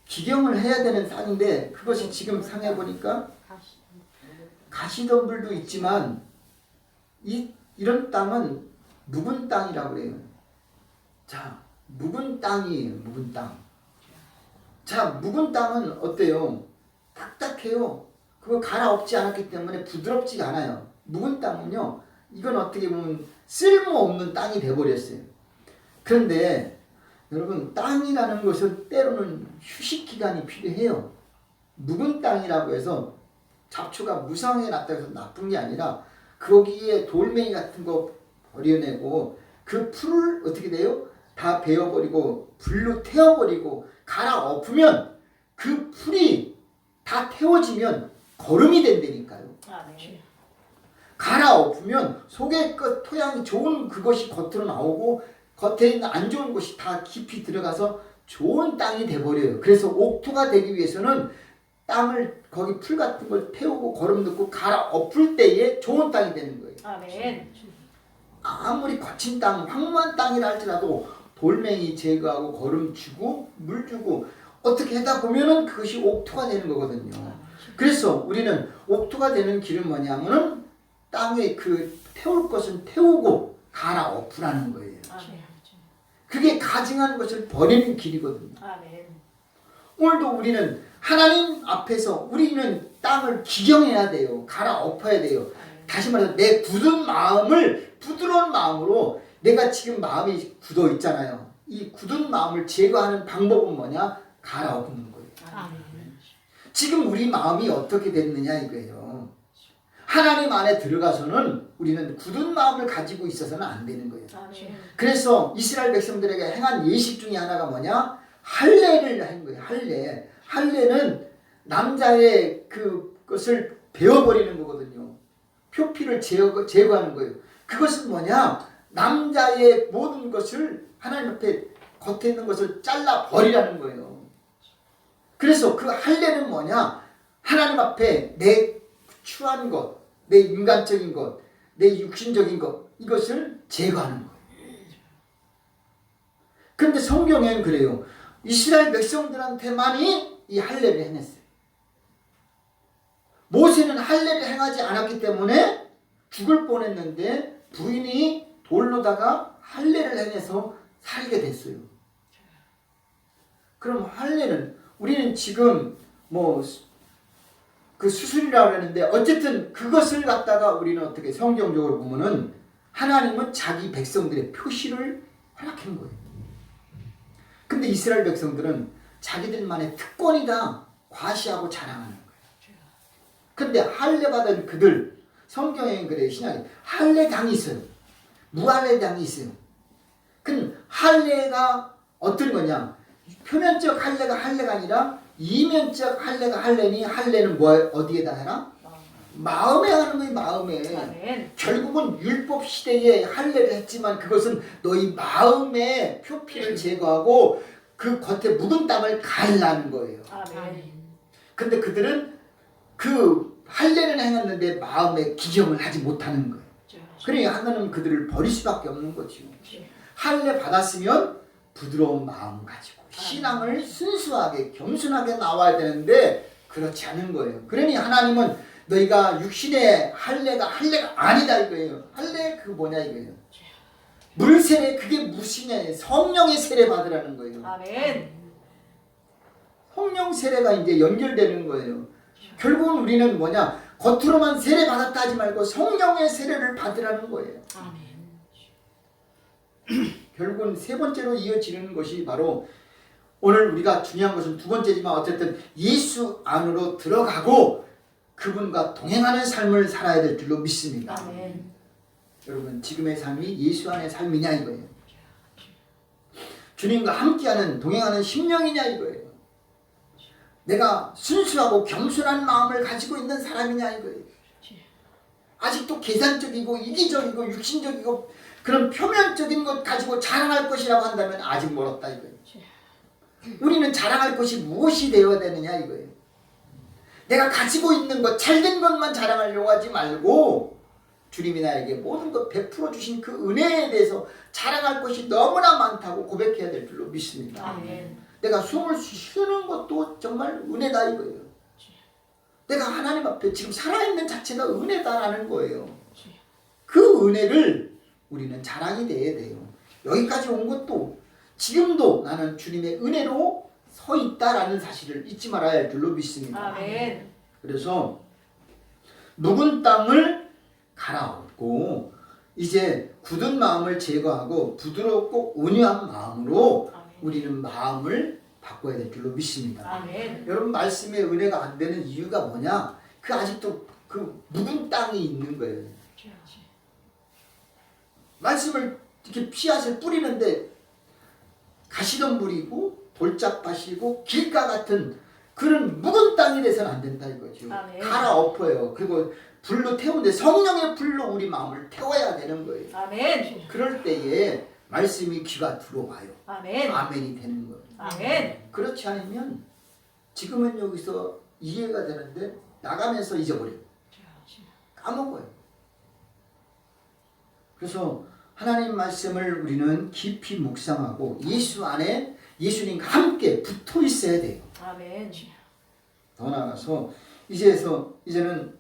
기경을 해야 되는 땅인데 그것이 지금 상해 보니까 가시덤불도 있지만 이런 땅은 묵은 땅이라고 그래요. 자, 묵은 땅이에요. 묵은 땅. 자, 묵은 땅은 어때요? 딱딱해요. 그거 갈아엎지 않았기 때문에 부드럽지가 않아요. 묵은 땅은요, 이건 어떻게 보면 쓸모없는 땅이 돼버렸어요. 그런데 여러분 땅이라는 것은 때로는 휴식 기간이 필요해요. 묵은 땅이라고 해서 잡초가 무성하게 났다고 해서 나쁜 게 아니라 거기에 돌멩이 같은 거 버려내고 그 풀을 어떻게 돼요? 다 베어버리고 불로 태워버리고 갈아엎으면 그 풀이 다 태워지면 거름이 된다니까요. 아멘. 갈아엎으면 속에 그 토양이 좋은 그것이 겉으로 나오고 겉에 있는 안 좋은 것이 다 깊이 들어가서 좋은 땅이 돼버려요. 그래서 옥토가 되기 위해서는 땅을 거기 풀 같은 걸 태우고 거름 넣고 갈아엎을 때에 좋은 땅이 되는 거예요. 아멘. 아무리 거친 땅, 황무한 땅이라 할지라도 돌멩이 제거하고 거름 주고 물 주고 어떻게 하다 보면은 그것이 옥토가 되는 거거든요. 그래서 우리는 옥토가 되는 길은 뭐냐면은 땅에 그 태울 것은 태우고 갈아엎으라는 거예요. 아멘. 그게 가증한 것을 버리는 길이거든요. 아멘. 오늘도 우리는 하나님 앞에서 우리는 땅을 기경해야 돼요. 갈아엎어야 돼요. 다시 말해서 내 굳은 마음을 부드러운 마음으로 내가 지금 마음이 굳어 있잖아요. 이 굳은 마음을 제거하는 방법은 뭐냐? 갈아엎는 거예요. 아멘. 지금 우리 마음이 어떻게 됐느냐 이거예요. 하나님 안에 들어가서는 우리는 굳은 마음을 가지고 있어서는 안 되는 거예요. 아멘. 그래서 이스라엘 백성들에게 행한 예식 중에 하나가 뭐냐? 할례를 한 거예요. 할례. 할례는 남자의 그것을 베어버리는 거거든요. 표피를 제거하는 거예요. 그것은 뭐냐? 남자의 모든 것을 하나님 앞에 겉에 있는 것을 잘라 버리라는 거예요. 그래서 그 할례는 뭐냐? 하나님 앞에 내 추한 것, 내 인간적인 것, 내 육신적인 것 이것을 제거하는 거예요. 그런데 성경에는 그래요. 이스라엘 백성들한테만이 이 할례를 행했어요. 모세는 할례를 행하지 않았기 때문에 죽을 뻔했는데 부인이 돌로다가 할례를 행해서 살게 됐어요. 그럼 할례는 우리는 지금 뭐 그 수술이라고 하는데 어쨌든 그것을 갖다가 우리는 어떻게 성경적으로 보면은 하나님은 자기 백성들의 표시를 허락한 거예요. 근데 이스라엘 백성들은 자기들만의 특권이다 과시하고 자랑하는 거예요. 근데 할례 받은 그들 성경에 그래요. 신약에 할례당이 있어요. 무할례당이 있어요. 그럼 할례가 어떤 거냐? 표면적 할례가 할례가 아니라 이면적 할례가 할례니 할례는 뭐 어디에다 해라? 마음에 하는 거예요. 마음에. 아멘. 결국은 율법 시대에 할례를 했지만 그것은 너희 마음의 표피를 제거하고 그 겉에 묻은 땅을 갈라는 거예요. 아멘. 근데 그들은 그 할례는 행했는데 마음에 기경을 하지 못하는 거예요. 그러니까 하나님은 그들을 버릴 수밖에 없는 거죠. 할례 받았으면 부드러운 마음 가지고 신앙을 순수하게 겸손하게 나와야 되는데 그렇지 않은 거예요. 그러니 하나님은 너희가 육신의 할례가 아니다 이거예요. 할례 그 뭐냐 이거예요. 물 세례 그게 무엇이냐 성령의 세례 받으라는 거예요. 아멘. 성령 세례가 이제 연결되는 거예요. 결국은 우리는 뭐냐 겉으로만 세례 받았다 하지 말고 성령의 세례를 받으라는 거예요. 아멘. 결국은 세 번째로 이어지는 것이 바로 오늘 우리가 중요한 것은 두 번째지만 어쨌든 예수 안으로 들어가고 그분과 동행하는 삶을 살아야 될 줄로 믿습니다. 아멘. 여러분 지금의 삶이 예수 안의 삶이냐 이거예요. 주님과 함께하는 동행하는 심령이냐 이거예요. 내가 순수하고 겸손한 마음을 가지고 있는 사람이냐 이거예요. 아직도 계산적이고 이기적이고 육신적이고 그런 표면적인 것 가지고 자랑할 것이라고 한다면 아직 멀었다 이거예요. 우리는 자랑할 것이 무엇이 되어야 되느냐 이거예요. 내가 가지고 있는 것 잘된 것만 자랑하려고 하지 말고 주님이 나에게 모든 것 베풀어 주신 그 은혜에 대해서 자랑할 것이 너무나 많다고 고백해야 될 줄로 믿습니다. 아멘. 내가 숨을 쉬는 것도 정말 은혜다 이거예요. 내가 하나님 앞에 지금 살아있는 자체가 은혜다라는 거예요. 그 은혜를 우리는 자랑이 돼야 돼요. 여기까지 온 것도 지금도 나는 주님의 은혜로 서 있다라는 사실을 잊지 말아야 할 줄로 믿습니다. 아멘. 그래서 묵은 땅을 갈아엎고 이제 굳은 마음을 제거하고 부드럽고 온유한 마음으로 우리는 마음을 바꿔야 될 줄로 믿습니다. 아멘. 여러분 말씀의 은혜가 안 되는 이유가 뭐냐? 그 아직도 그 묵은 땅이 있는 거예요. 말씀을 이렇게 씨앗을 뿌리는데 가시덤불이고 돌짝밭이고 길가 같은 그런 묵은 땅이 돼서는 안 된다 이거죠. 아멘. 갈아엎어요. 그리고 불로 태우는데 성령의 불로 우리 마음을 태워야 되는 거예요. 아멘. 그럴 때에 말씀이 귀가 들어와요. 아멘. 아멘이 되는 거예요. 아멘. 그렇지 않으면 지금은 여기서 이해가 되는데 나가면서 잊어버려요. 까먹어요. 그래서 하나님 말씀을 우리는 깊이 묵상하고 예수 안에 예수님과 함께 붙어 있어야 돼요. 아멘. 더 나아가서 이제는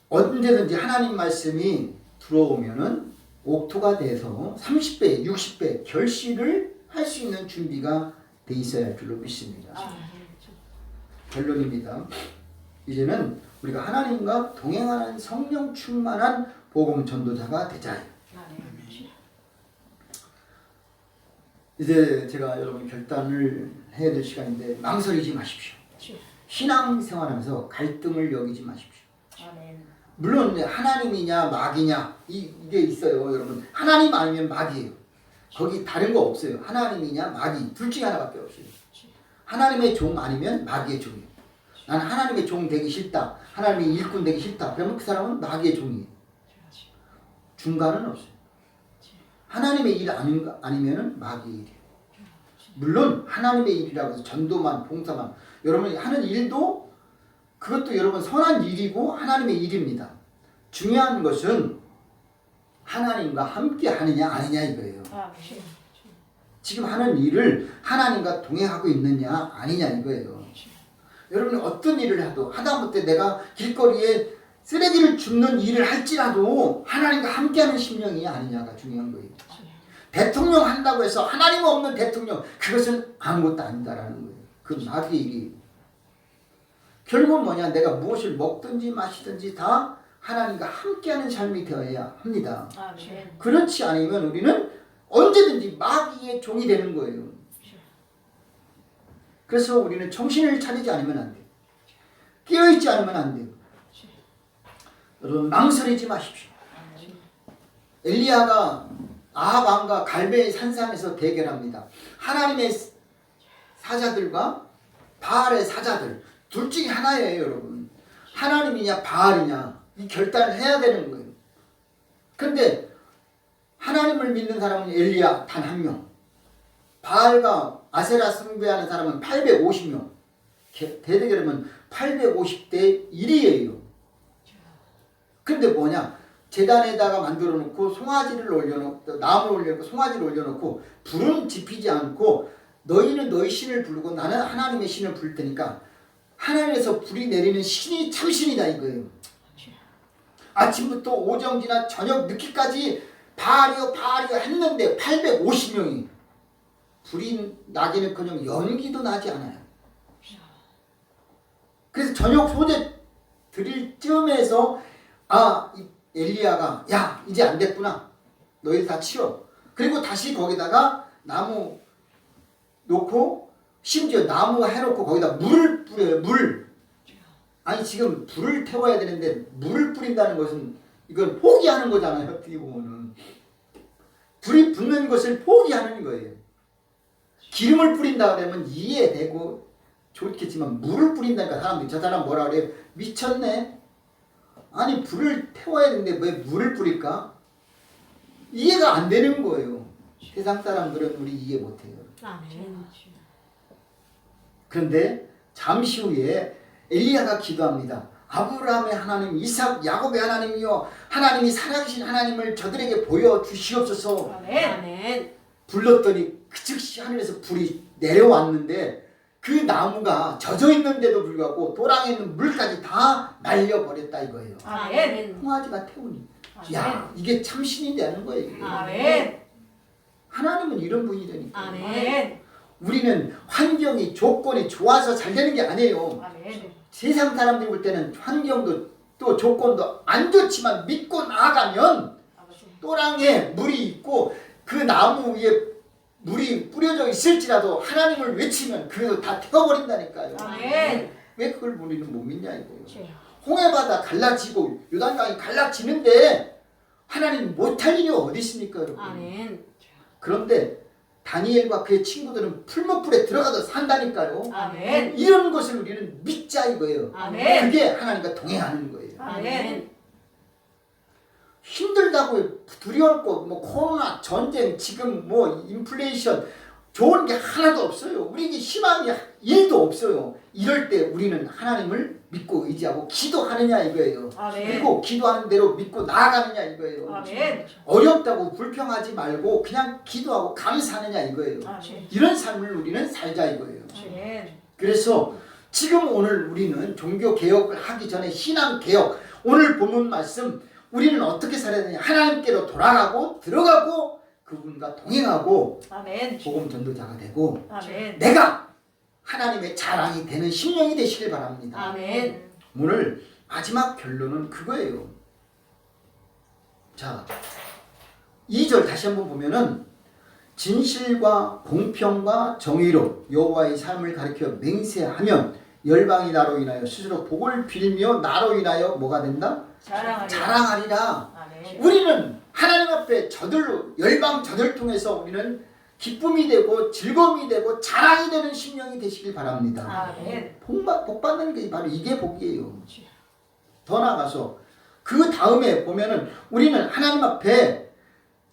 언제든지 하나님 말씀이 들어오면은 옥토가 돼서 30배, 60배 결실을 할 수 있는 준비가 돼 있어야 할 줄로 믿습니다. 결론입니다. 이제는 우리가 하나님과 동행하는 성령 충만한 복음 전도자가 되자. 이제 제가 여러분 결단을 해야 될 시간인데 망설이지 마십시오. 신앙생활하면서 갈등을 여기지 마십시오. 아멘. 물론 이제 하나님이냐 마귀냐 이게 있어요. 여러분 하나님 아니면 마귀예요. 거기 다른 거 없어요. 하나님이냐 마귀 둘 중에 하나밖에 없어요. 하나님의 종 아니면 마귀의 종이에요. 나는 하나님의 종 되기 싫다. 하나님의 일꾼 되기 싫다. 그러면 그 사람은 마귀의 종이에요. 중간은 없어요. 하나님의 일 아니면은 마귀의 일이에요. 물론 하나님의 일이라고 해서 전도만 봉사만 여러분이 하는 일도 그것도 여러분 선한 일이고 하나님의 일입니다. 중요한 것은 하나님과 함께 하느냐 아니냐 이거예요. 아멘. 지금 하는 일을 하나님과 동행하고 있느냐 아니냐 이거예요. 여러분이 어떤 일을 해도 하다못해 내가 길거리에 쓰레기를 줍는 일을 할지라도 하나님과 함께하는 심령이 아니냐가 중요한 거예요. 대통령 한다고 해서 하나님 없는 대통령 그것은 아무것도 아니다라는 거예요. 그 마귀의 일이 결국은 뭐냐 내가 무엇을 먹든지 마시든지 다 하나님과 함께하는 삶이 되어야 합니다. 아멘. 그렇지 않으면 우리는 언제든지 마귀의 종이 되는 거예요. 그래서 우리는 정신을 차리지 않으면 안 돼요. 깨어있지 않으면 안 돼요. 여러분 망설이지 마십시오. 엘리야가 아합 왕과 갈멜 산상에서 대결합니다. 하나님의 사자들과 바알의 사자들 둘 중에 하나예요, 여러분. 하나님이냐 바알이냐 이 결단을 해야 되는 거예요. 그런데 하나님을 믿는 사람은 엘리야 단 한 명. 바알과 아세라 숭배하는 사람은 850명. 대대결하면 850대 1이에요. 근데 뭐냐? 제단에다가 만들어 놓고 송아지를 올려놓고 나무를 올려놓고 송아지를 올려놓고 불은 지피지 않고 너희는 너희 신을 부르고 나는 하나님의 신을 부를 테니까 하나님에서 불이 내리는 신이 참신이다 이거예요. 아침부터 오정지나 저녁 늦게까지 바알이요 했는데 850명이 불이 나기는커녕 연기도 나지 않아요. 그래서 저녁 소재 드릴 쯤에서 엘리야가 야 이제 안 됐구나 너희들 다 치워. 그리고 다시 거기다가 나무 놓고 심지어 나무 해놓고 거기다 물을 뿌려요. 물. 아니 지금 불을 태워야 되는데 물을 뿌린다는 것은 이건 포기하는 거잖아요. 어떻게 보면은 불이 붙는 것을 포기하는 거예요. 기름을 뿌린다 그러면 이해되고 좋겠지만 물을 뿌린다니까 사람들이 저 사람 뭐라 그래요? 미쳤네. 아니 불을 태워야 되는데 왜 물을 뿌릴까? 이해가 안 되는 거예요. 세상 사람들은 우리 이해 못해요. 그런데 잠시 후에 엘리야가 기도합니다. 아브라함의 하나님, 이삭, 야곱의 하나님이여 하나님이 살아계신 하나님을 저들에게 보여주시옵소서. 아멘. 불렀더니 그 즉시 하늘에서 불이 내려왔는데 그 나무가 젖어 있는데도 불구하고 도랑에 있는 물까지 다 말려버렸다 이거예요. 아멘. 송아지가 태우니 야 이게 참신이 되는 거예요. 이게. 아멘. 하나님은 이런 분이라니까. 아멘. 우리는 환경이 조건이 좋아서 잘 되는 게 아니에요. 아멘. 세상 사람들이 볼 때는 환경도 또 조건도 안 좋지만 믿고 나아가면 또랑에 물이 있고 그 나무 위에 물이 뿌려져 있을지라도 하나님을 외치면 그래도 다 태워버린다니까요. 아멘. 왜 그걸 우리는 못 믿냐 이거예요. 주여. 홍해바다 갈라지고 요단강이 갈라지는데 하나님 못할 일이 어디 있습니까 여러분. 아멘. 그런데 다니엘과 그의 친구들은 풀무불에 들어가서 산다니까요. 아멘. 이런 것을 우리는 믿자 이거예요. 아멘. 그게 하나님과 동행하는 거예요. 아멘. 힘들다고 두려울 것, 뭐 코로나, 전쟁, 지금 뭐 인플레이션 좋은 게 하나도 없어요. 우리에게 희망이 1도 없어요. 이럴 때 우리는 하나님을 믿고 의지하고 기도하느냐 이거예요. 아멘. 그리고 기도하는 대로 믿고 나아가느냐 이거예요. 아멘. 어렵다고 불평하지 말고 그냥 기도하고 감사하느냐 이거예요. 아멘. 이런 삶을 우리는 살자 이거예요. 아멘. 그래서 지금 오늘 우리는 종교 개혁을 하기 전에 신앙 개혁, 오늘 본문 말씀 우리는 어떻게 살아야 되냐? 하나님께로 돌아가고 들어가고 그분과 동행하고 아멘. 복음 전도자가 되고 아멘. 내가 하나님의 자랑이 되는 심령이 되시길 바랍니다. 아멘. 오늘 마지막 결론은 그거예요. 자, 2절 다시 한번 보면은 진실과 공평과 정의로 여호와의 삶을 가리켜 맹세하면 열방이 나로 인하여 스스로 복을 빌며 나로 인하여 뭐가 된다? 자랑하리라. 아멘. 우리는 하나님 앞에 저들로 열방 저들 통해서 우리는 기쁨이 되고 즐거움이 되고 자랑이 되는 심령이 되시길 바랍니다. 아멘. 복 받는 게 바로 이게 복이에요. 더 나아가서 그 다음에 보면은 우리는 하나님 앞에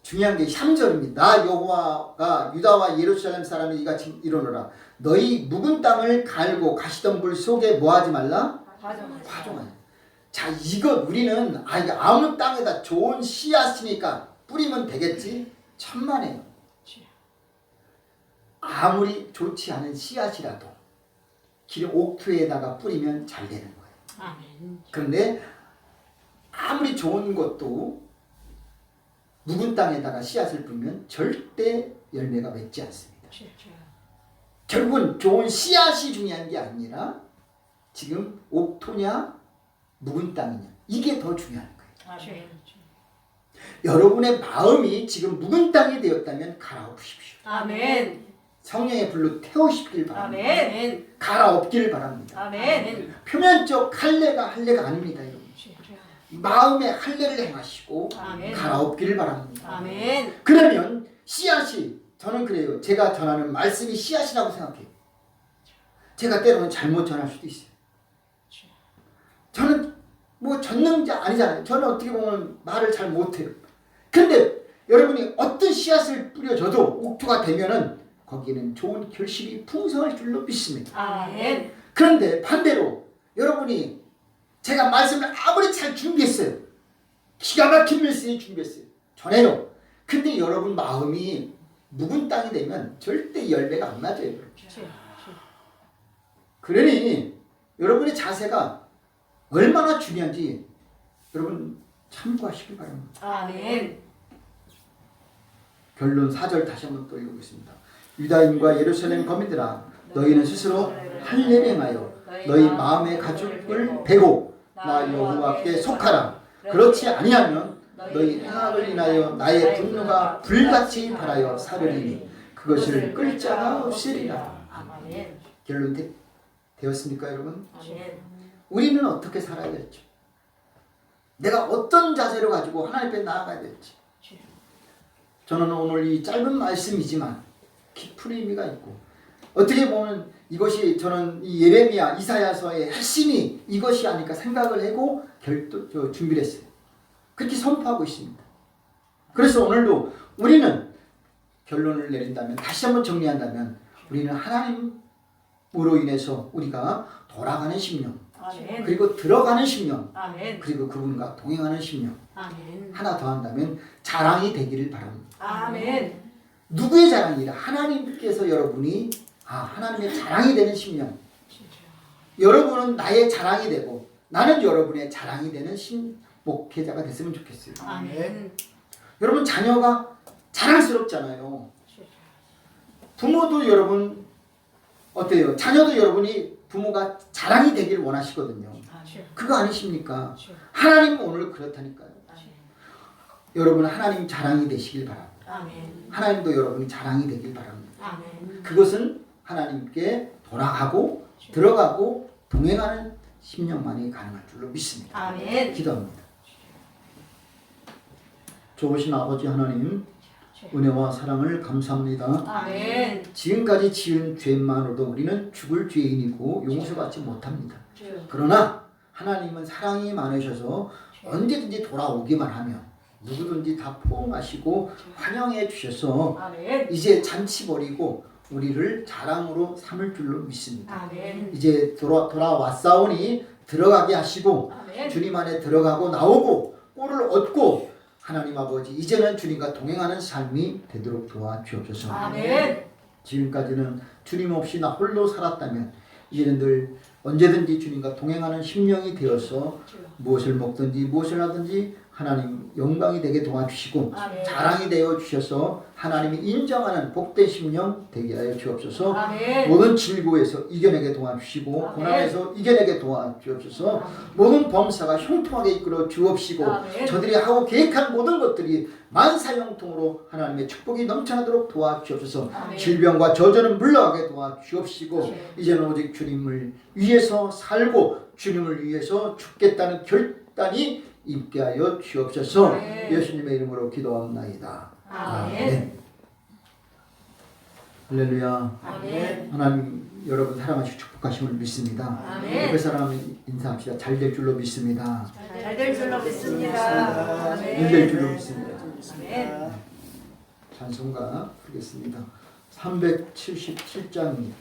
중요한 게 3절입니다. 나 여호와가 유다와 예루살렘 사람이 이같이 이르노라. 너희 묵은 땅을 갈고 가시던 물 속에 뭐하지 말라? 파종하라. 자, 이거 우리는 이게 아무 땅에다 좋은 씨앗이니까 뿌리면 되겠지? 천만에요. 아무리 좋지 않은 씨앗이라도 길 옥토에다가 뿌리면 잘 되는 거예요. 아멘. 그런데 아무리 좋은 것도 묵은 땅에다가 씨앗을 뿌리면 절대 열매가 맺지 않습니다. 결국은 좋은 씨앗이 중요한 게 아니라 지금 옥토냐 묵은 땅이냐 이게 더 중요한 거예요. 아멘. 여러분의 마음이 지금 묵은 땅이 되었다면 갈아엎으십시오. 아멘. 성령의 불로 태우시길 바랍니다. 아멘. 갈아엎기를 바랍니다. 아멘. 표면적 할례가 아닙니다. 여러분. 마음의 할례를 행하시고 아멘. 갈아엎기를 바랍니다. 아멘. 그러면 씨앗이 저는 그래요. 제가 전하는 말씀이 씨앗이라고 생각해요. 제가 때로는 잘못 전할 수도 있어요. 저는 뭐 전능자 아니잖아요. 저는 어떻게 보면 말을 잘 못해요. 근데 여러분이 어떤 씨앗을 뿌려줘도 옥토가 되면은 거기에는 좋은 결실이 풍성할 줄로 믿습니다. 아멘. 그런데 반대로 여러분이 제가 말씀을 아무리 잘 준비했어요. 기가 막힌 메시지 준비했어요. 전해요. 근데 여러분 마음이 묵은 땅이 되면 절대 열매가 안 맞아요. 그러니 여러분의 자세가 얼마나 중요한지 여러분 참고하시길 바랍니다. 아멘. 결론 4절 다시 한번 또 읽어보겠습니다. 유다인과 예루살렘 거민들아 너희는 스스로 할례를 행하여 너희 마음의 가죽을 베고 나 여호와께 속하라. 그렇지 아니하면 너희 행악을 인하여 나의 분노가 불같이 발하여 사르리니 그것을 끌 자가 없으리라. 아멘. 결론 되었습니까 여러분? 아멘. 우리는 어떻게 살아야 될지, 내가 어떤 자세로 가지고 하나님 앞에 나아가야 될지. 저는 오늘 이 짧은 말씀이지만 깊은 의미가 있고, 어떻게 보면 이것이 저는 이 예레미야 이사야서의 핵심이 이것이 아닐까 생각을 하고 준비를 했어요. 그렇게 선포하고 있습니다. 그래서 오늘도 우리는 결론을 내린다면, 다시 한번 정리한다면, 우리는 하나님으로 인해서 우리가 돌아가는 심령, 아멘. 그리고 들어가는 심령, 아멘. 그리고 그분과 동행하는 심령, 아멘. 하나 더 한다면 자랑이 되기를 바랍니다. 아멘. 누구의 자랑이라? 하나님께서 여러분이 하나님의 자랑이 되는 심령, 여러분은 나의 자랑이 되고 나는 여러분의 자랑이 되는 목회자가 됐으면 좋겠어요. 아멘. 여러분 자녀가 자랑스럽잖아요. 부모도 여러분 어때요? 자녀도 여러분이 부모가 자랑이 되길 원하시거든요. 그거 아니십니까? 하나님은 오늘 그렇다니까요. 여러분 하나님 자랑이 되시길 바랍니다. 아멘. 하나님도 여러분이 자랑이 되길 바랍니다. 아멘. 그것은 하나님께 돌아가고 들어가고 동행하는 심령만이 가능할 줄로 믿습니다. 아멘. 기도합니다. 좋으신 아버지 하나님, 은혜와 사랑을 감사합니다. 아멘. 지금까지 지은 죄만으로도 우리는 죽을 죄인이고 용서받지 못합니다. 그러나 하나님은 사랑이 많으셔서 언제든지 돌아오기만 하면 누구든지 다 포옹하시고 환영해 주셔서 아멘. 이제 잔치 버리고 우리를 자랑으로 삼을 줄로 믿습니다. 아멘. 이제 돌아왔사오니 들어가게 하시고 아멘. 주님 안에 들어가고 나오고 꼴을 얻고 하나님 아버지 이제는 주님과 동행하는 삶이 되도록 도와주옵소서. 아멘. 지금까지는 주님 없이 나 홀로 살았다면 이제는 늘 언제든지 주님과 동행하는 심령이 되어서 무엇을 먹든지 무엇을 하든지 하나님 영광이 되게 도와주시고 아멘. 자랑이 되어 주셔서 하나님이 인정하는 복된 심령 되게 하여 주옵소서. 아멘. 모든 질고에서 이겨내게 도와주시고 아멘. 고난에서 이겨내게 도와주옵소서. 모든 범사가 형통하게 이끌어 주옵시고 아멘. 저들이 하고 계획한 모든 것들이 만사형통으로 하나님의 축복이 넘쳐나도록 도와주옵소서. 아멘. 질병과 저주는 물러가게 도와주옵시고 네. 이제는 오직 주님을 위해서 살고 주님을 위해서 죽겠다는 결단이 있게 하여 주옵소서. 아멘. 예수님의 이름으로 기도합나이다. 아멘. 할렐루야. 아멘. 하나님 여러분 사랑하시고 축복하심을 믿습니다. 아멘. 옆에 사람 인사합시다. 잘 될 줄로 믿습니다. 잘 될 줄로 믿습니다. 아멘. 잘 될 줄로 믿습니다. 아멘. 찬송가 부르겠습니다. 377장입니다.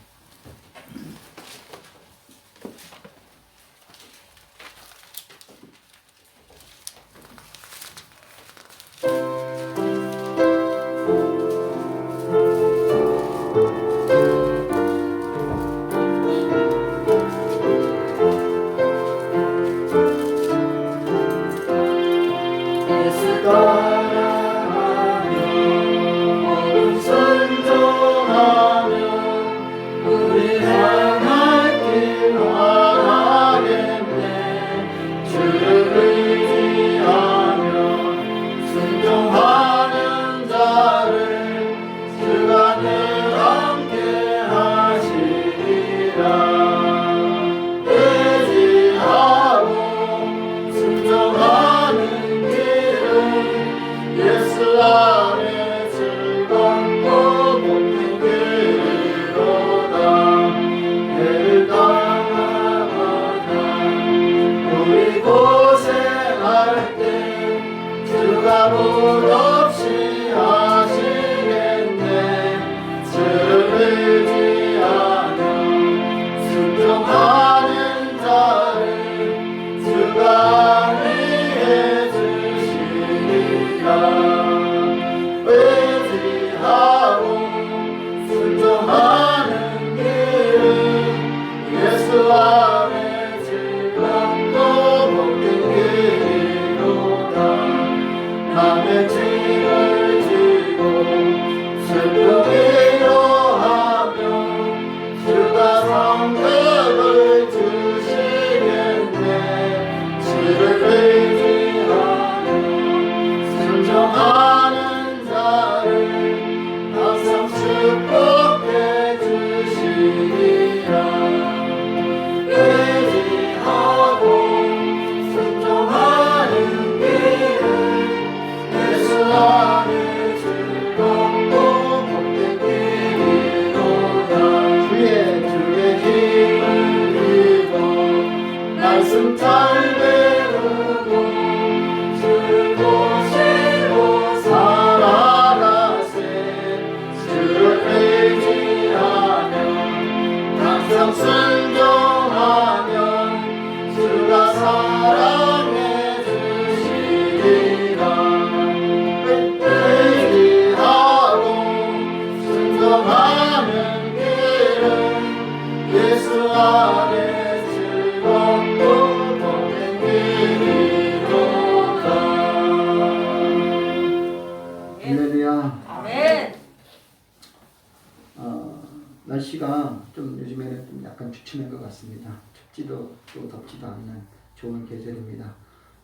날씨가 좀 요즘에는 좀 약간 주춤한 것 같습니다. 춥지도 또 덥지도 않는 좋은 계절입니다.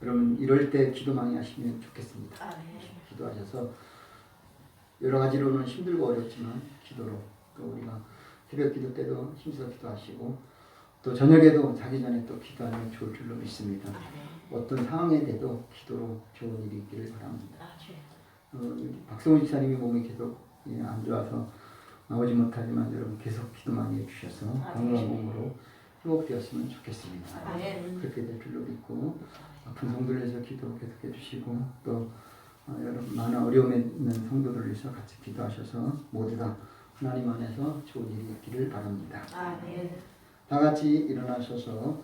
여러분 이럴 때 기도 많이 하시면 좋겠습니다. 기도하셔서 여러 가지로는 힘들고 어렵지만 기도로 또 우리가 새벽 기도 때도 힘써 기도하시고 또 저녁에도 자기 전에 또 기도하면 좋을 줄로 믿습니다. 어떤 상황에 대도 기도로 좋은 일이 있기를 바랍니다. 박성훈 지사님이 몸이 계속 안 좋아서 나오지 못하지만 여러분 계속 기도 많이 해주셔서 건강한 몸으로 회복되었으면 좋겠습니다. 그렇게 될 줄로 믿고 아픈 성도를 위해서 기도 계속해 주시고 또 여러분 많은 어려움에 있는 성도들을 위해서 같이 기도하셔서 모두 다 하나님 안에서 좋은 일이 있기를 바랍니다. 다 같이 일어나셔서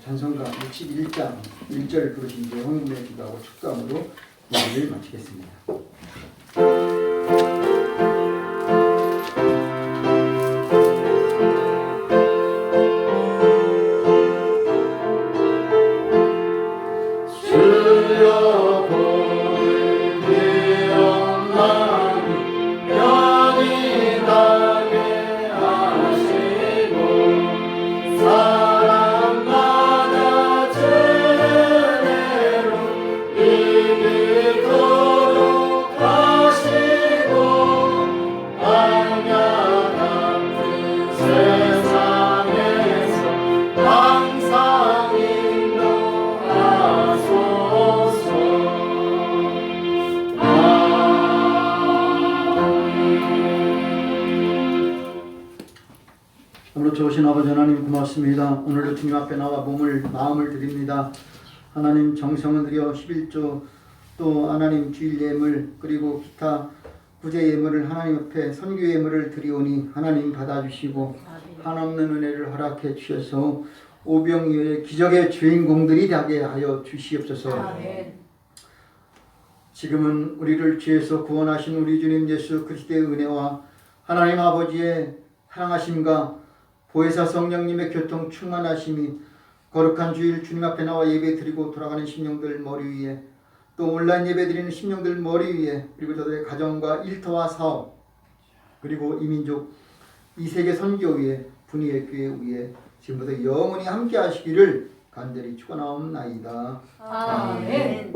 찬송가 61장 1절 부르신 뒤에 헌금의 기도하고 축감으로 예배를 마치겠습니다. 오늘 좋으신 아버지 하나님 고맙습니다. 오늘도 주님 앞에 나와 마음을 드립니다. 하나님 정성을 들여 11조 또 하나님 주일 예물 그리고 기타 구제 예물을 하나님 앞에 선교 예물을 드리오니 하나님 받아주시고 한없는 은혜를 허락해 주셔서 오병이어의 기적의 주인공들이 되게 하여 주시옵소서. 지금은 우리를 죄에서 구원하신 우리 주님 예수 그리스도의 은혜와 하나님 아버지의 사랑하심과 보혜사 성령님의 교통 충만하심이 거룩한 주일 주님 앞에 나와 예배 드리고 돌아가는 심령들 머리 위에 또 온라인 예배 드리는 심령들 머리 위에 그리고 저들의 가정과 일터와 사업 그리고 이민족 이 세계 선교 위에 분이의 교회 위에 지금부터 영원히 함께 하시기를 간절히 축원하옵나이다. 아멘.